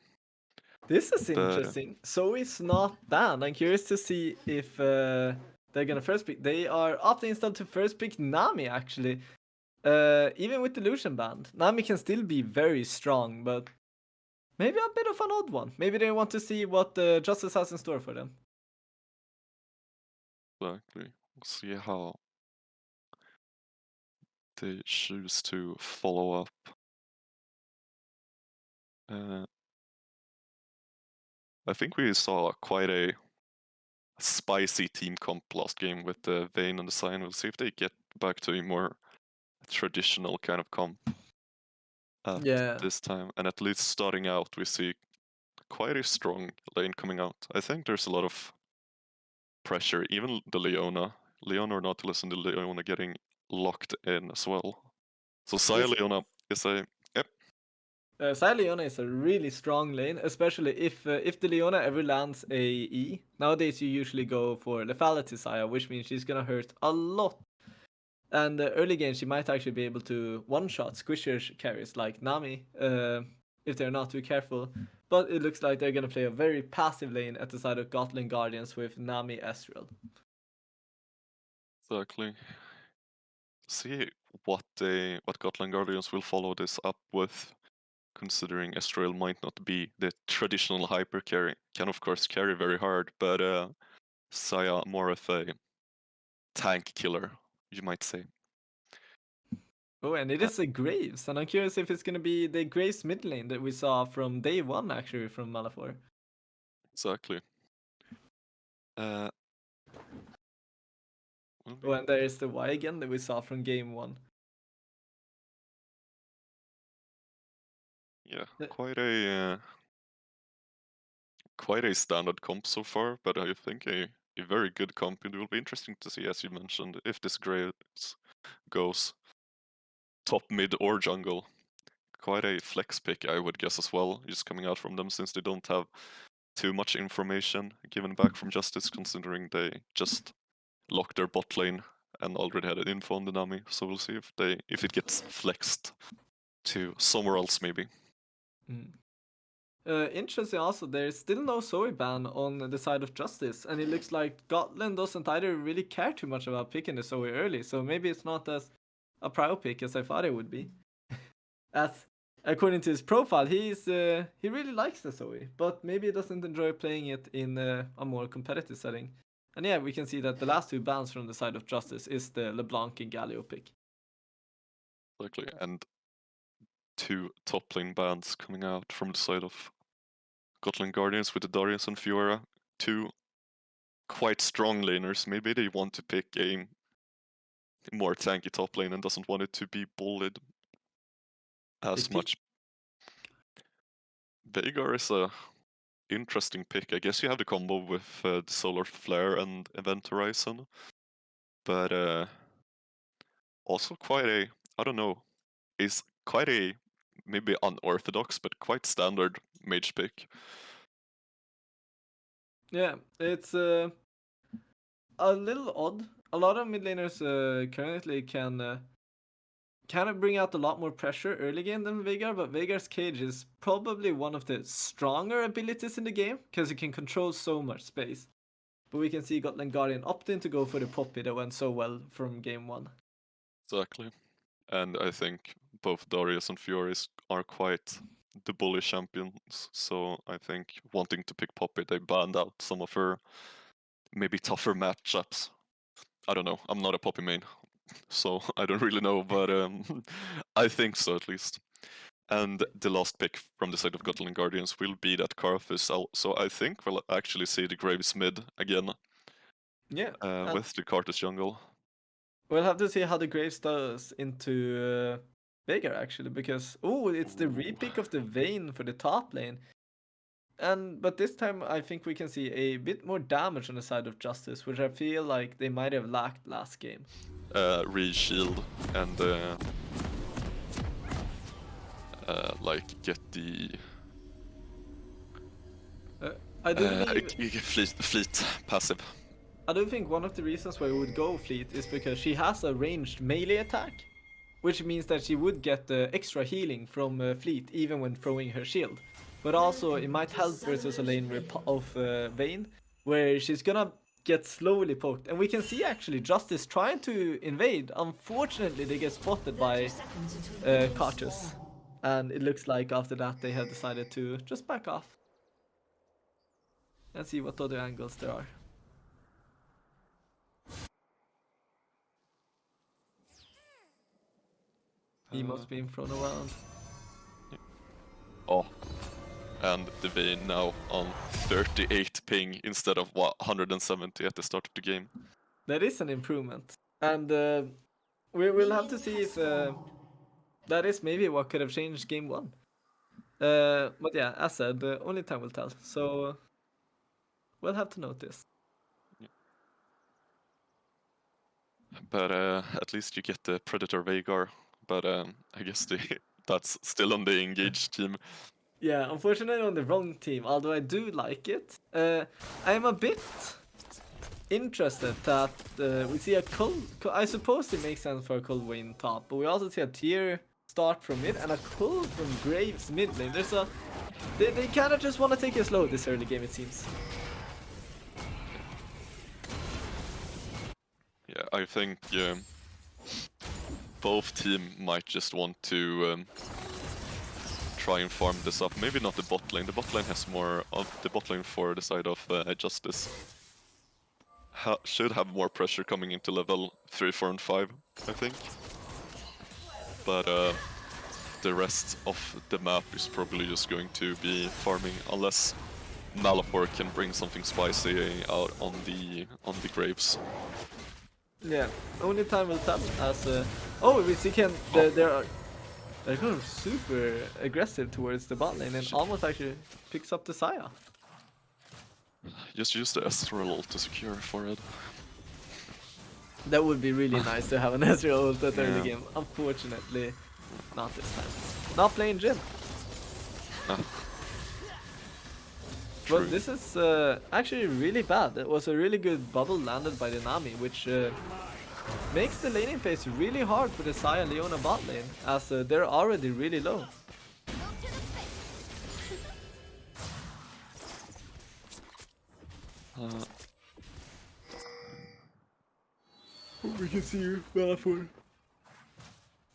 This is interesting. So it's not banned. I'm curious to see if they're gonna first pick. They are opting instead to first pick Nami actually. Even with the Lucian banned, Nami can still be very strong, but maybe a bit of an odd one. Maybe they want to see what Justice has in store for them. Exactly. We'll see how they choose to follow up. I think we saw quite a spicy team comp last game with the Vayne and the Sion. We'll see if they get back to a more traditional kind of comp this time. And at least starting out, we see quite a strong lane coming out. I think there's a lot of pressure. Even the Leona or Nautilus and the Leona getting locked in as well. So Saya Leona is a... Saya Leona is a really strong lane, especially if the Leona ever lands a E. Nowadays you usually go for lethality Saya, which means she's gonna hurt a lot. And early game she might actually be able to one-shot squisher carries like Nami, if they're not too careful. But it looks like they're gonna play a very passive lane at the side of Gotland Guardians with Nami Ezreal. Exactly. See what Gotland Guardians will follow this up with. Considering Ezreal might not be the traditional hyper carry, can of course carry very hard, but Saya more of a tank killer, you might say. Oh, and it is a Graves, and I'm curious if it's gonna be the Graves mid lane that we saw from day 1 actually from Malphur. Exactly. Oh, and there is the Y again that we saw from game 1. Yeah, quite a standard comp so far, but I think a very good comp. It will be interesting to see, as you mentioned, if this Graves goes top, mid, or jungle. Quite a flex pick, I would guess as well, just coming out from them since they don't have too much information given back from Justice, considering they just locked their bot lane and already had an info on the Nami. So we'll see if it gets flexed to somewhere else maybe. Interesting also, there's still no Zoe ban on the side of Justice, and it looks like Gotland doesn't either really care too much about picking the Zoe early, so maybe it's not as a prio pick as I thought it would be. As according to his profile, he really likes the Zoe, but maybe he doesn't enjoy playing it in a more competitive setting. And yeah, we can see that the last 2 bans from the side of Justice is the LeBlanc and Galio pick. Exactly, and 2 top lane bans coming out from the side of Gotland Guardians with the Darius and Fiora. 2 quite strong laners. Maybe they want to pick a more tanky top lane and doesn't want it to be bullied as much. Veigar is a interesting pick. I guess you have the combo with the Solar Flare and Event Horizon, but also quite a, I don't know, is quite a maybe unorthodox but quite standard mage pick. Yeah, it's a little odd. A lot of mid laners currently can kind of bring out a lot more pressure early game than Veigar, but Veigar's cage is probably one of the stronger abilities in the game because it can control so much space. But we can see Gotland Guardian opting to go for the Poppy that went so well from game 1. Exactly. And I think both Darius and Fioris are quite the bully champions, so I think wanting to pick Poppy, they banned out some of her maybe tougher matchups. I don't know, I'm not a Poppy main, so I don't really know, but I think so at least. And the last pick from the side of Gotland Guardians will be that Karthus, so I think we'll actually see the Graves mid again. Yeah. With the Karthus jungle. We'll have to see how the Graves does into Veigar actually, because it's the repick of the Vayne for the top lane. But this time I think we can see a bit more damage on the side of Justice, which I feel like they might have lacked last game. Re-shield and like get the fleet passive. I do think one of the reasons why we would go Fleet is because she has a ranged melee attack, which means that she would get extra healing from Fleet even when throwing her shield. But also it might help versus a lane of Vayne, where she's gonna get slowly poked. And we can see actually Justice trying to invade. Unfortunately they get spotted by Karthus. And it looks like after that they have decided to just back off. And see what other angles there are. Emo's being thrown around. Oh, and the Vayne now on 38 ping instead of 170 at the start of the game. That is an improvement. And we will have to see if that is maybe what could have changed game 1. But yeah, as said, only time will tell. So we'll have to notice. Yeah. But at least you get the Predator Veigar. But I guess that's still on the engaged team. Yeah, unfortunately on the wrong team, although I do like it. I am a bit interested that we see a I suppose it makes sense for a Coldwayne top, but we also see a tier start from mid and a Cold from Graves mid lane. They kind of just want to take it slow this early game, it seems. Yeah, I think both team might just want to try and farm this up. Maybe not the bot lane. The bot lane has more of the bot lane for the side of Justice. Should have more pressure coming into level 3, 4, and 5, I think. But the rest of the map is probably just going to be farming, unless Malapor can bring something spicy out on the Graves. Yeah, only time will tell. As we see they're going super aggressive towards the bot lane and almost actually picks up the Saya. Just use the SCLLOL to secure forehead. That would be really nice to have an Ezreal ult at early game. Unfortunately, not this time. Not playing Jhin. But this is actually really bad. It was a really good bubble landed by the Nami, which makes the laning phase really hard for the Saya Leona bot lane, as they're already really low. We can see you, Balafur.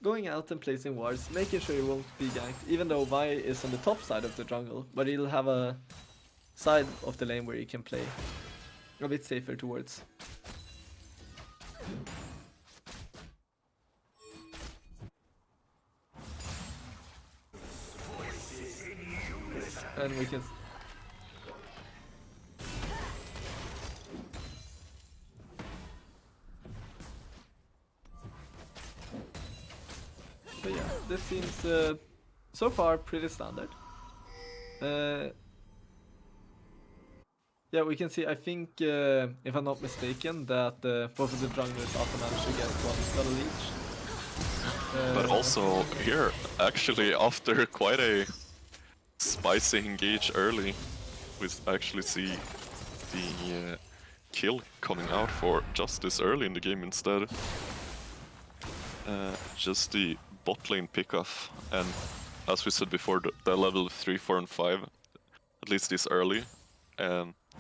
Going out and placing wards, making sure he won't be ganked, even though Vi is on the top side of the jungle, but he'll have a side of the lane where he can play a bit safer towards. And we can... But yeah, this seems so far pretty standard. Yeah, we can see, I think, if I'm not mistaken, that both of the junglers also managed to get one scuttle each. But also here, actually, after quite a spicy engage early, we actually see the kill coming out for Justice early in the game instead. Just the bot lane pickoff, and as we said before, the level 3, 4 and 5, at least this early,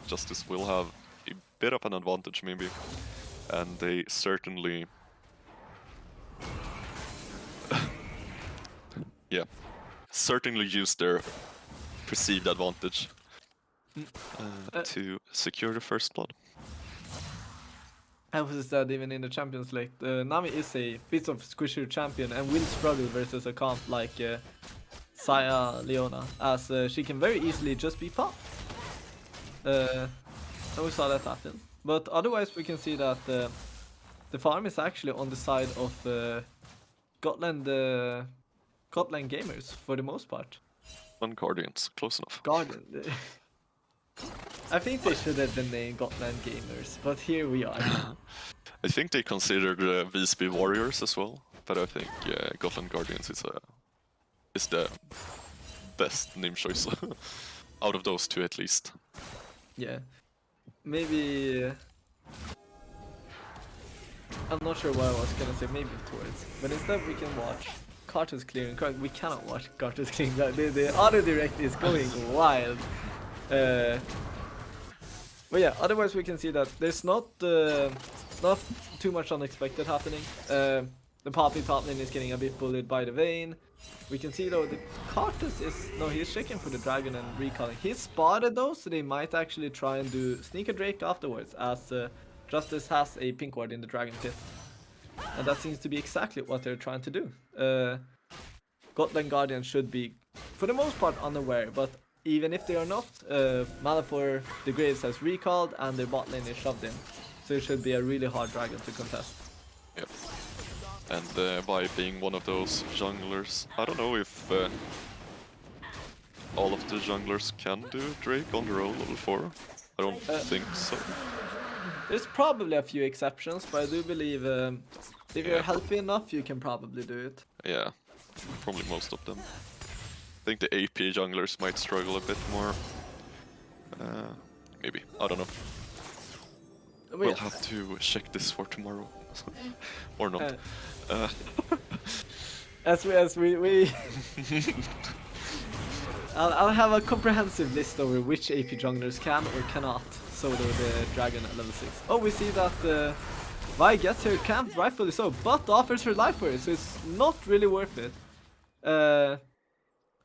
Justice will have a bit of an advantage maybe, and they certainly yeah, certainly use their perceived advantage to secure the first blood. I was said even in the Champions League, Nami is a bit of squishier champion and will struggle versus a comp like Saya Leona, as she can very easily just be popped. And we saw that happen. But otherwise we can see that the farm is actually on the side of Gotland gamers for the most part. And Guardians, close enough. Guardian. I think they should have been named Gotland gamers, but here we are. I think they considered VSP Warriors as well, but I think Gotland Guardians is the best name choice out of those two at least. Yeah, maybe. I'm not sure what I was gonna say. Maybe towards, but instead we can watch Carter's clearing. We cannot watch Carter's clearing. The auto direct is going wild. But yeah, otherwise we can see that there's not too much unexpected happening. The Poppy top lane is getting a bit bullied by the Vayne. We can see though the Cartus is he's checking for the dragon and recalling. He's spotted though, so they might actually try and do Sneaker Drake afterwards, as Justice has a pink ward in the dragon pit. And that seems to be exactly what they're trying to do. Gotland Guardian should be, for the most part, unaware, but even if they are not, Malifaux the Graves has recalled and their bot lane is shoved in. So it should be a really hard dragon to contest. Yep. And by being one of those junglers, I don't know if all of the junglers can do Drake on their own level 4. I don't think so. There's probably a few exceptions, but I do believe if you're healthy enough, you can probably do it. Yeah, probably most of them. I think the AP junglers might struggle a bit more. Maybe, I don't know. We'll have to check this for tomorrow. Or not. As we I'll have a comprehensive list over which AP junglers can or cannot solo the dragon at level 6. Oh, we see that Vi gets her camp, rightfully so, but offers her life for it, so it's not really worth it.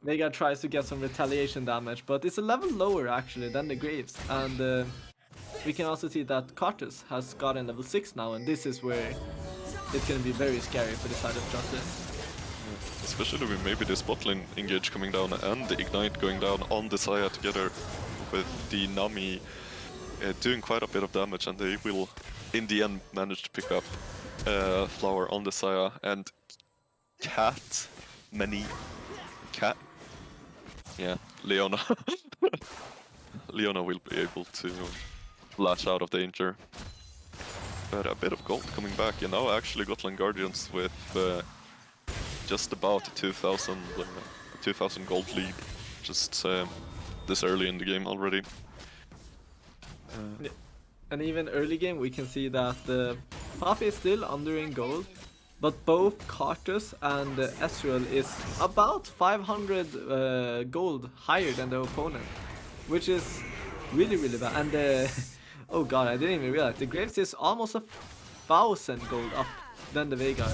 Vega tries to get some retaliation damage, but it's a level lower actually than the Graves, and we can also see that Cartus has gotten level 6 now, and this is where it's gonna be very scary for the side of Justice. Especially with maybe the spot lane engage coming down and the ignite going down on the Saya together with the Nami doing quite a bit of damage, and they will in the end manage to pick up Flower on the Saya, and Leona. Leona will be able to latch out of danger. But a bit of gold coming back, and now actually Gotland Guardians with just about 2,000 gold lead, just this early in the game already. And even early game we can see that Poppy is still under in gold, but both Cartus and Ezreal is about 500 gold higher than the opponent, which is really bad. And Oh god, I didn't even realize. The Graves is almost 1,000 gold up than the Veigar.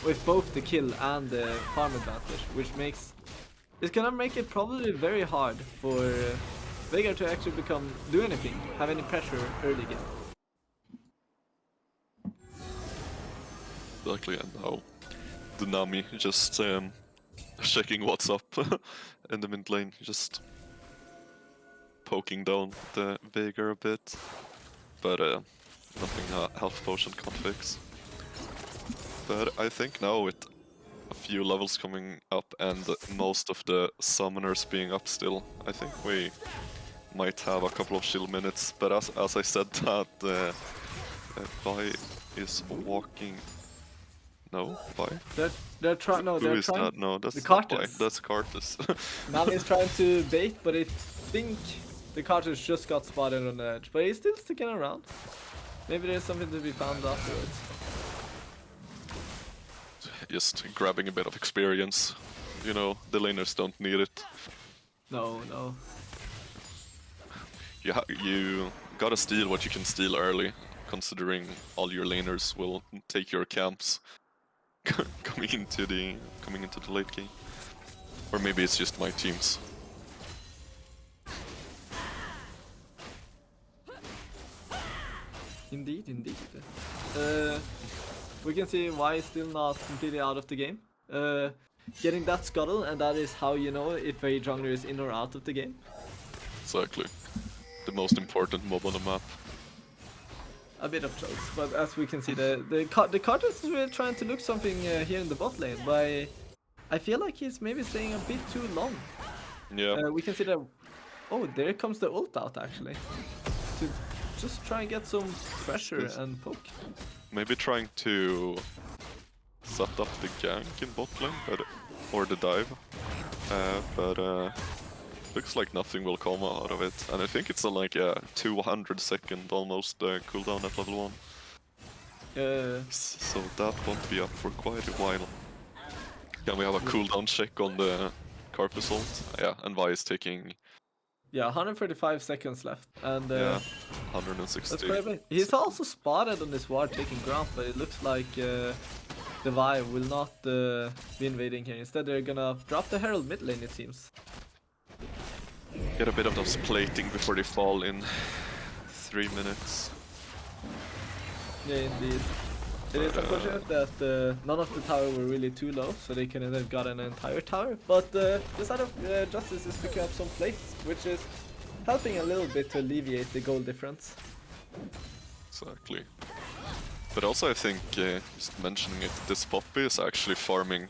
With both the kill and the farm advantage, which makes... It's gonna make it probably very hard for Veigar to actually do anything, have any pressure early game. Exactly, and now the Nami just checking what's up in the mid lane, just poking down the Veigar a bit, but nothing health potion can't fix. But I think now with a few levels coming up and most of the summoners being up still, I think we might have a couple of chill minutes. But as I said that, Vi is walking. No, Vi? They're trying. No, Who they're is trying. that? No, that's the not Vi. Cartus. That's Cartus. Nami is trying to bait, but I think the Cartus just got spotted on the edge. But he's still sticking around. Maybe there's something to be found afterwards. Just grabbing a bit of experience. You know, the laners don't need it. No. You gotta steal what you can steal early, considering all your laners will take your camps coming into the late game. Or maybe it's just my teams. Indeed. We can see why it's still not completely out of the game. Getting that scuttle, and that is how you know if a jungler is in or out of the game. Exactly. The most important mob on the map. A bit of jokes, but as we can see, the Cartus is really trying to look something here in the bot lane. But I feel like he's maybe staying a bit too long. Yeah. We can see that. Oh, there comes the ult out actually. To just try and get some pressure and poke. Maybe trying to set up the gank in bot lane, or the dive. But looks like nothing will come out of it. And I think it's like a 200-second almost cooldown at level 1. So that won't be up for quite a while. Can we have a cooldown check on the Carpus ult? Yeah, and Vi is taking... Yeah, 135 seconds left, and yeah, 160. that's quite a bit. He's also spotted on this ward taking ground, but it looks like the Vi will not be invading here. Instead, they're gonna drop the Herald mid lane, it seems. Get a bit of those plating before they fall in 3 minutes. Yeah, indeed. It is unfortunate that none of the tower were really too low, so they couldn't have got an entire tower. But the side of Justice is picking up some plates, which is helping a little bit to alleviate the goal difference. Exactly. But also I think, just mentioning it, this Poppy is actually farming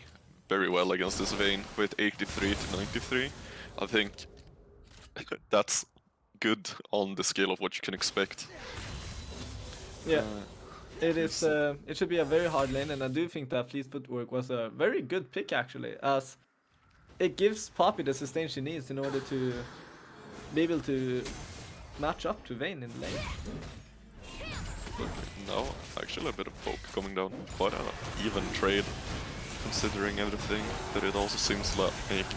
very well against this Vayne with 83 to 93. I think that's good on the scale of what you can expect. Yeah. It is. It should be a very hard lane, and I do think that Fleet's footwork was a very good pick actually, as it gives Poppy the sustain she needs in order to be able to match up to Vayne in the lane. No, actually a bit of poke coming down. Quite an even trade, considering everything. But it also seems like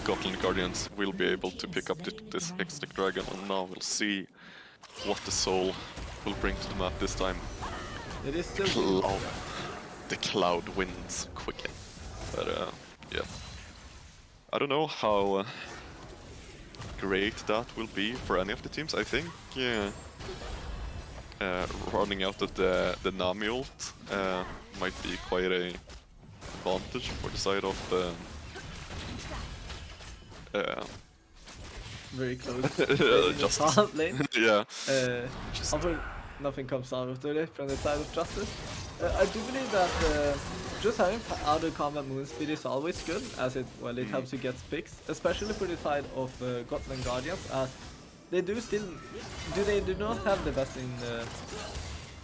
Gotland Guardians will be able to pick up this Hextech Dragon, and now we'll see what the soul will bring to the map this time. It is still the cloud wins quicken. But yeah, I don't know how great that will be for any of the teams. I think running out of the Nami ult might be quite a advantage for the side of very close. just top lane. Yeah. Hopefully nothing comes out of it from the side of Justice. I do believe that just having out of combat movement speed is always good, as it helps you get picks, especially for the side of Gotland Guardians, as they do not have the best in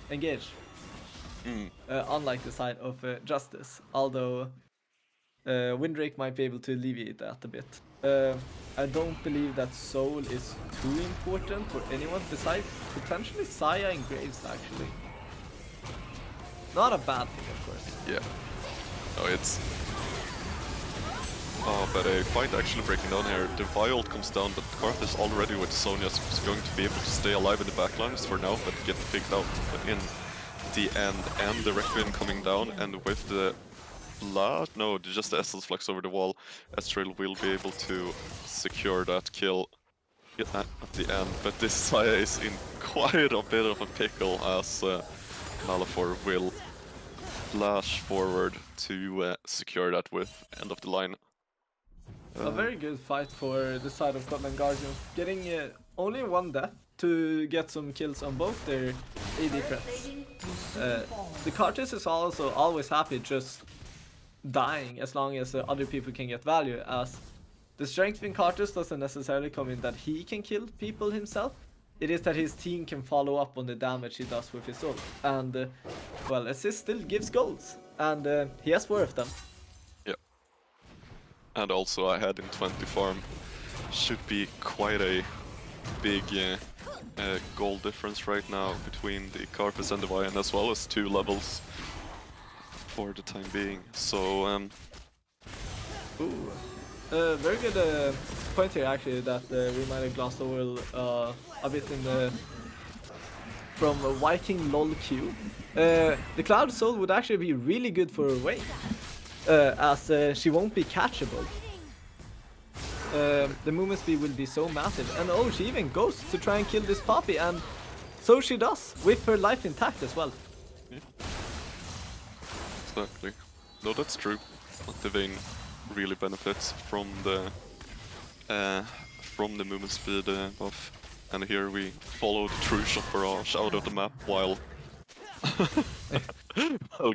engage, unlike the side of Justice. Although Windrake might be able to alleviate that a bit. I don't believe that Soul is too important for anyone besides potentially Saya and Graves actually. Not a bad thing, of course. Yeah. No, it's Oh, but a fight actually breaking down here. The Viol comes down, but Karth is already with Sonya, so he's going to be able to stay alive in the backlines for now, but get picked out in the end. And the Requiem coming down, and with the no, just the Essence Flux over the wall, Ezreal will be able to secure that kill at the end. But this Saya is in quite a bit of a pickle, as Malphur will flash forward to secure that with end of the line. A very good fight for the side of Gotland Guardians, getting only one death to get some kills on both their AD threats. The Karthus is also always happy just dying as long as other people can get value, as the strength in Karthus doesn't necessarily come in that he can kill people himself. It is that his team can follow up on the damage he does with his ult. And, well, assist still gives golds, and he has 4 of them. Yeah. And also ahead in 20 farm should be quite a big goal difference right now between the Karthus and the Vian, as well as 2 levels for the time being. So, very good point here actually, that we might have glossed over a bit in the from Viking LOL22. The Cloud Soul would actually be really good for Wayne, as she won't be catchable. The movement speed will be so massive, and oh, she even goes to try and kill this Poppy, and so she does, with her life intact as well. yeah. Exactly. No, that's true. The Vayne really benefits from the movement speed buff. And here we follow the true shot barrage out of the map while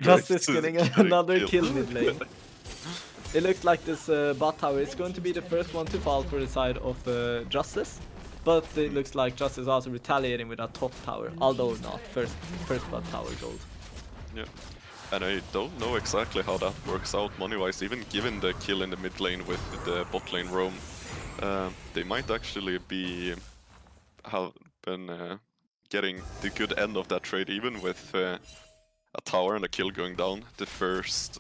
Justice getting another kill mid lane. It looks like this bot tower is going to be the first one to fall for the side of Justice, but it looks like Justice also retaliating with a top tower, although not first bot tower gold. Yeah. And I don't know exactly how that works out money-wise, even given the kill in the mid lane with the bot lane roam. They might actually have been getting the good end of that trade, even with a tower and a kill going down. The first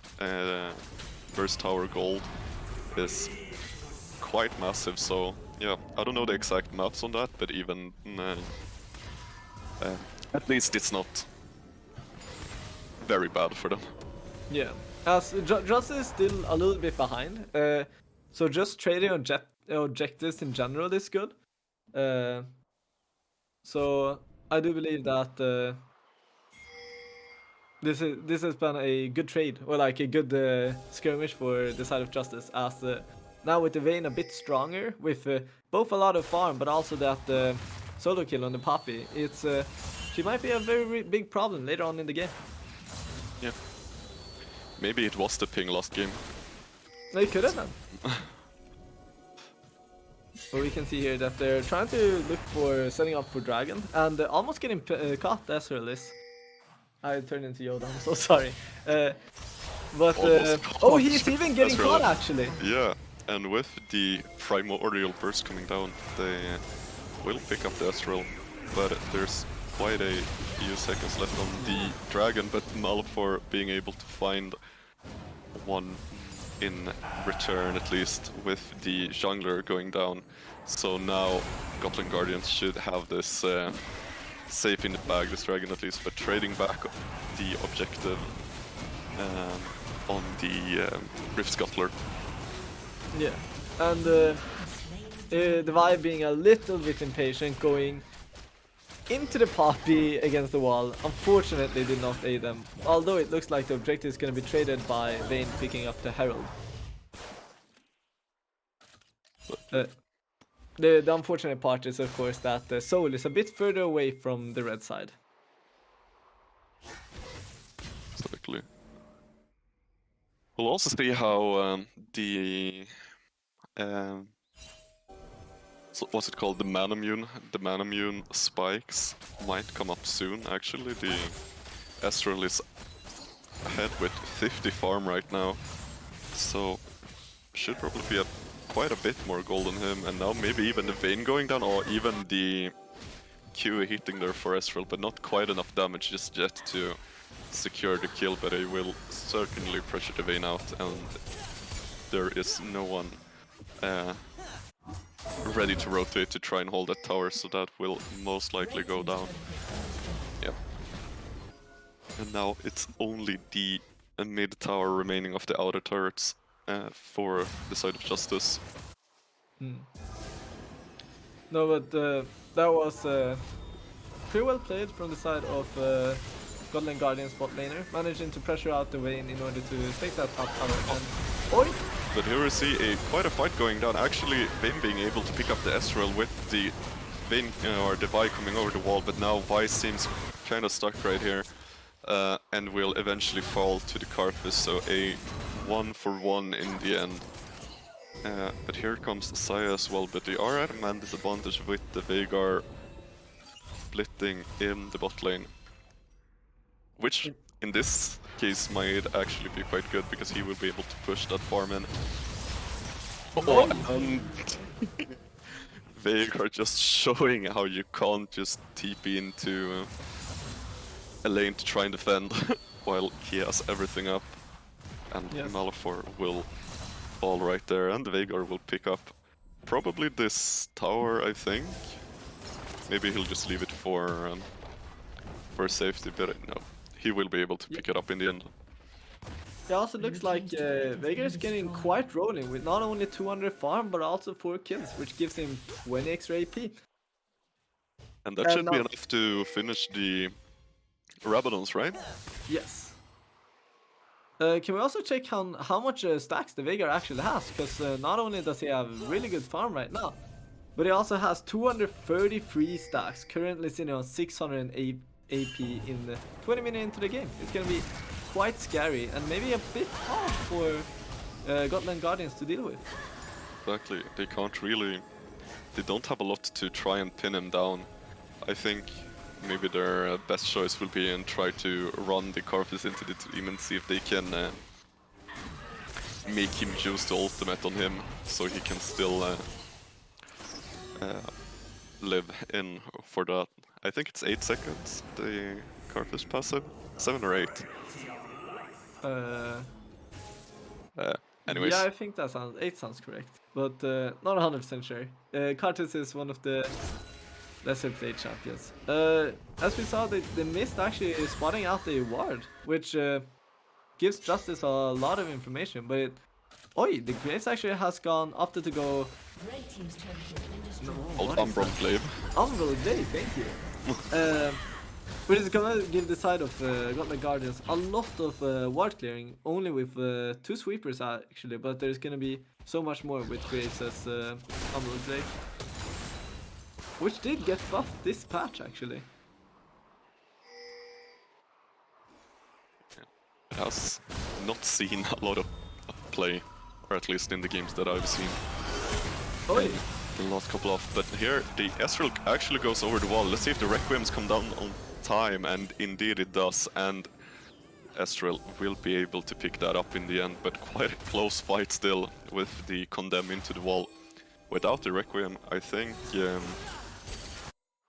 tower gold is quite massive, so yeah, I don't know the exact maths on that, but even at least it's not very bad for them. Yeah, as Justice is still a little bit behind, so just trading objectives in general is good. So I do believe that this has been a good trade, or like a good skirmish for the side of Justice, as now with the Vayne a bit stronger, with both a lot of farm, but also that solo kill on the Poppy. She might be a very big problem later on in the game. Yeah. Maybe it was the ping last game. They could have done. But we can see here that they're trying to look for setting up for Dragon, and almost getting caught. Ezreal is. I turned into Yoda, I'm so sorry. But oh, he's even getting caught actually. Yeah, and with the primordial burst coming down, they will pick up the Ezreal, but there's quite a few seconds left on the Dragon, but Malphur being able to find one in return, at least, with the jungler going down. So now Gotland Guardians should have this safe in the bag, this Dragon at least, but trading back the objective on the Rift Scuttler. Yeah, and the Vibe being a little bit impatient, going into the Poppy against the wall, unfortunately did not aid them, although it looks like the objective is going to be traded by Vayne picking up the Herald. The unfortunate part is of course that the Soul is a bit further away from the red side. Exactly. We'll also see how so what's it called? The Manamune spikes might come up soon, actually. The Ezreal is ahead with 50 farm right now, so should probably be quite a bit more gold on him, and now maybe even the Vayne going down, or even the Q hitting there for Ezreal, but not quite enough damage just yet to secure the kill, but he will certainly pressure the Vayne out, and there is no one ready to rotate to try and hold that tower, so that will most likely go down. Yep. And now it's only the mid tower remaining of the outer turrets for the side of Justice. No, but that was pretty well played from the side of Gotland Guardian bot laner, managing to pressure out the Vayne in order to take that top tower. And oi! But here we see quite a fight going down. Actually, Vayne being able to pick up the Ezreal with the Vayne or the Vi coming over the wall, but now Vi seems kind of stuck right here and will eventually fall to the Karthus. So a 1-for-1 in the end. But here comes the Saya as well, but they are at a man disadvantage with the Veigar splitting in the bot lane. Which, in this case, might actually be quite good, because he will be able to push that farm in. Oh, and Veigar just showing how you can't just TP into a lane to try and defend, while he has everything up. And Yes. Malefor will fall right there, and Veigar will pick up probably this tower, I think. Maybe he'll just leave it for safety, but no. He will be able to pick it up in the end. It also looks like Veigar is getting quite rolling with not only 200 farm but also 4 kills, which gives him 20 extra AP. And that should be enough to finish the Rabadons, right? Yes. Can we also check how much stacks the Veigar actually has? Because not only does he have really good farm right now, but he also has 233 stacks, currently sitting on 608 AP in 20 minutes into the game. It's gonna be quite scary and maybe a bit hard for Gotland Guardians to deal with. Exactly. They can't really... They don't have a lot to try and pin him down. I think maybe their best choice will be and try to run the Karthus into the team and see if they can make him use the ultimate on him, so he can still live in for that. I think it's 8 seconds, the Karthus passive? 7 or 8? Anyways. Yeah, I think that 8 sounds correct, but not 100% sure. Karthus is one of the lesser played champions. As we saw, they missed actually spotting out the ward, which gives Justice a lot of information, but the Grace actually has opted to go... Old Umbral Glaive. Umbral Glaive, thank you. Which is gonna give the side of Gotland Guardians a lot of ward clearing, only with 2 sweepers actually, but there's gonna be so much more with Grace as Umbral Glaive. Which did get buffed this patch actually. It has not seen a lot of play, or at least in the games that I've seen. The last couple of, but here the Ezreal actually goes over the wall. Let's see if the Requiems come down on time, and indeed it does, and Ezreal will be able to pick that up in the end, but quite a close fight still with the Condemn into the wall. Without the Requiem, I think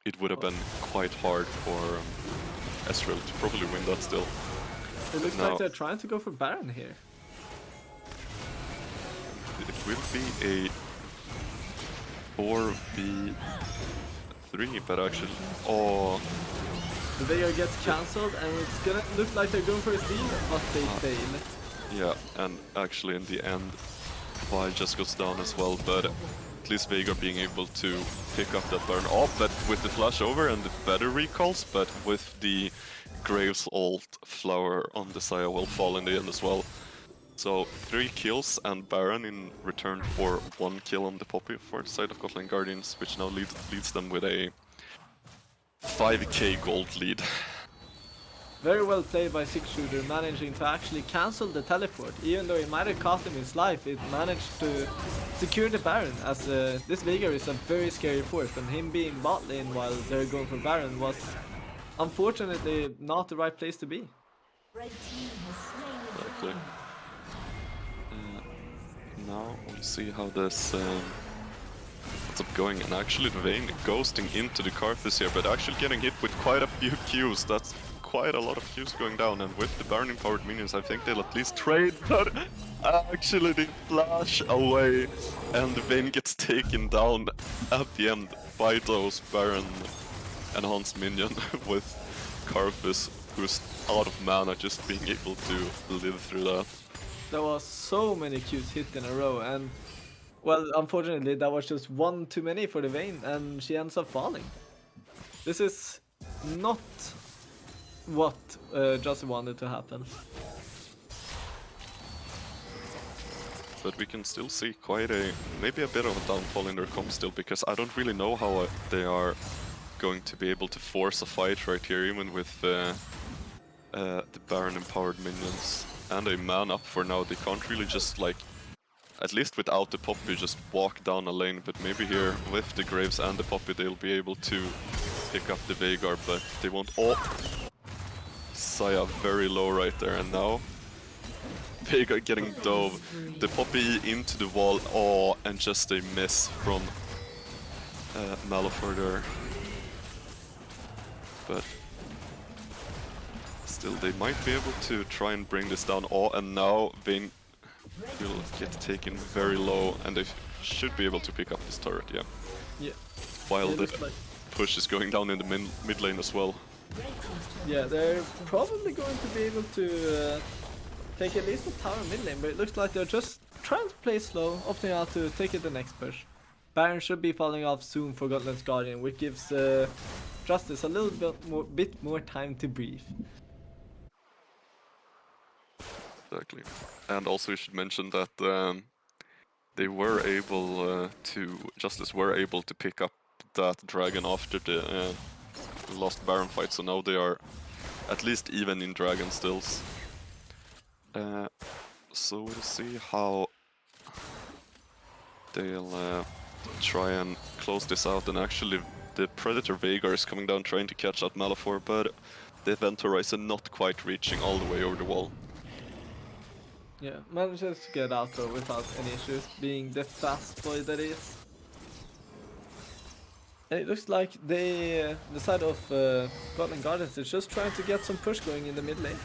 it would have been quite hard for Ezreal to probably win that still. It looks like they're trying to go for Baron here. It will be a 4v3, but actually... Oh... The Veigar gets cancelled and it's gonna look like they're going for a steal, but they fail. Yeah, and actually in the end, Vi just goes down as well, but at least Veigar being able to pick up that Baron off, but with the flash over and the better recalls, but with the Graves ult, Flower on the Saya will fall in the end as well. So 3 kills and Baron in return for 1 kill on the Poppy for the side of Gotland Guardians, which now leads them with a 5k gold lead. Very well played by 6shooter, managing to actually cancel the teleport. Even though it might have cost him his life, it managed to secure the Baron, as this Veigar is a very scary force, and him being bot lane while they're going for Baron was unfortunately not the right place to be. Exactly. Now we'll see how this ends up going, and actually the Vayne ghosting into the Karthus here, but actually getting hit with quite a few Qs. That's quite a lot of Qs going down, and with the Baron empowered minions, I think they'll at least trade, but actually they flash away, and Vayne gets taken down at the end by those Baron enhanced minion with Karthus, who's out of mana, just being able to live through that. There was so many Qs hit in a row, and well, unfortunately, that was just one too many for the Vayne, and she ends up falling. This is not what Justin wanted to happen. But we can still see quite maybe a bit of a downfall in their comp still, because I don't really know how they are going to be able to force a fight right here, even with the Baron empowered minions and a man up for now. They can't really just, like, at least without the Poppy, just walk down a lane, but maybe here with the Graves and the Poppy they'll be able to pick up the Veigar, but they won't. Oh! Saya very low right there, and now Veigar getting dove. The Poppy into the wall, oh, and just a miss from Malphite there. But still, they might be able to try and bring this down. Oh, and now Vayne will get taken very low, and they should be able to pick up this turret, yeah. Yeah. While the push is going down in the mid lane as well. Yeah, they're probably going to be able to take at least the tower mid lane, but it looks like they're just trying to play slow, opting out to take it the next push. Baron should be falling off soon for Gotland's Guardian, which gives Justice a little bit more time to breathe. Exactly. And also you should mention that they were able Justice were able to pick up that dragon after the lost Baron fight, so now they are at least even in dragon stills. So we'll see how they'll try and close this out, and actually the Predator Veigar is coming down trying to catch out Malphite, but the Event Horizon not quite reaching all the way over the wall. Yeah, manages to get out though without any issues, being the fast boy that is. And it looks like they, the side of Gotland Guardians is just trying to get some push going in the mid lane.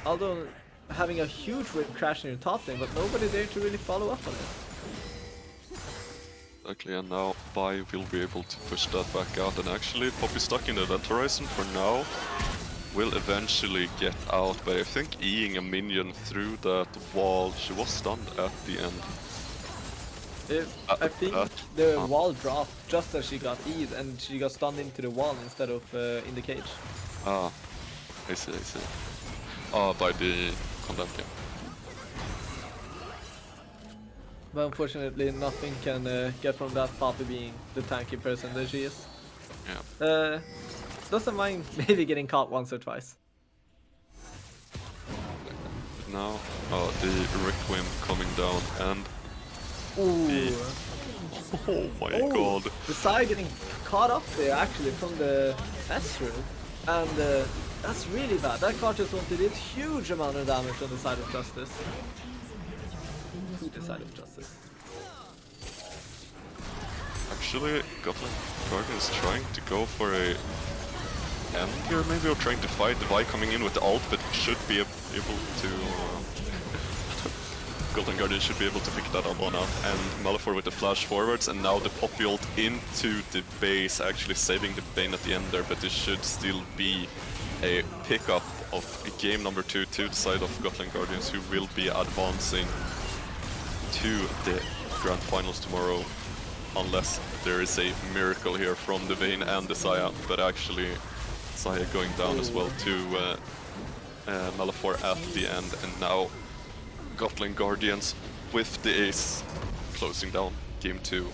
Although having a huge wave crashing in top lane, but nobody there to really follow up on it. Exactly, and now Bai will be able to push that back out, and actually Poppy stuck in the Event Horizon for now. Will eventually get out, but I think Eing a minion through that wall, she was stunned at the end. I think the wall dropped just as she got E'd, and she got stunned into the wall instead of in the cage. Ah, I see. Ah, by the condemn game. But unfortunately nothing can get from that Poppy being the tanky person that she is. Yeah. Doesn't mind maybe getting caught once or twice. Now, the Requiem coming down, and Ooh. oh my god. The side getting caught up there actually from the Ezreal, and that's really bad. That card just wanted a huge amount of damage on the side of Justice. The side of Justice. Actually, Gotland Guardian is trying to go for a end here, maybe, or trying to fight the Vi coming in with the ult, but should be able to... Gotland Guardian should be able to pick that up on up, and Malphite with the flash forwards, and now the Poppy ult into the base, actually saving the Bane at the end there, but this should still be a pickup of game number 2 to the side of Gotland Guardians, who will be advancing to the Grand Finals tomorrow, unless there is a miracle here from the Vayne and the Saya, but actually Saya going down as well to Malphite at the end, and now Gotland Guardians with the ace closing down game 2.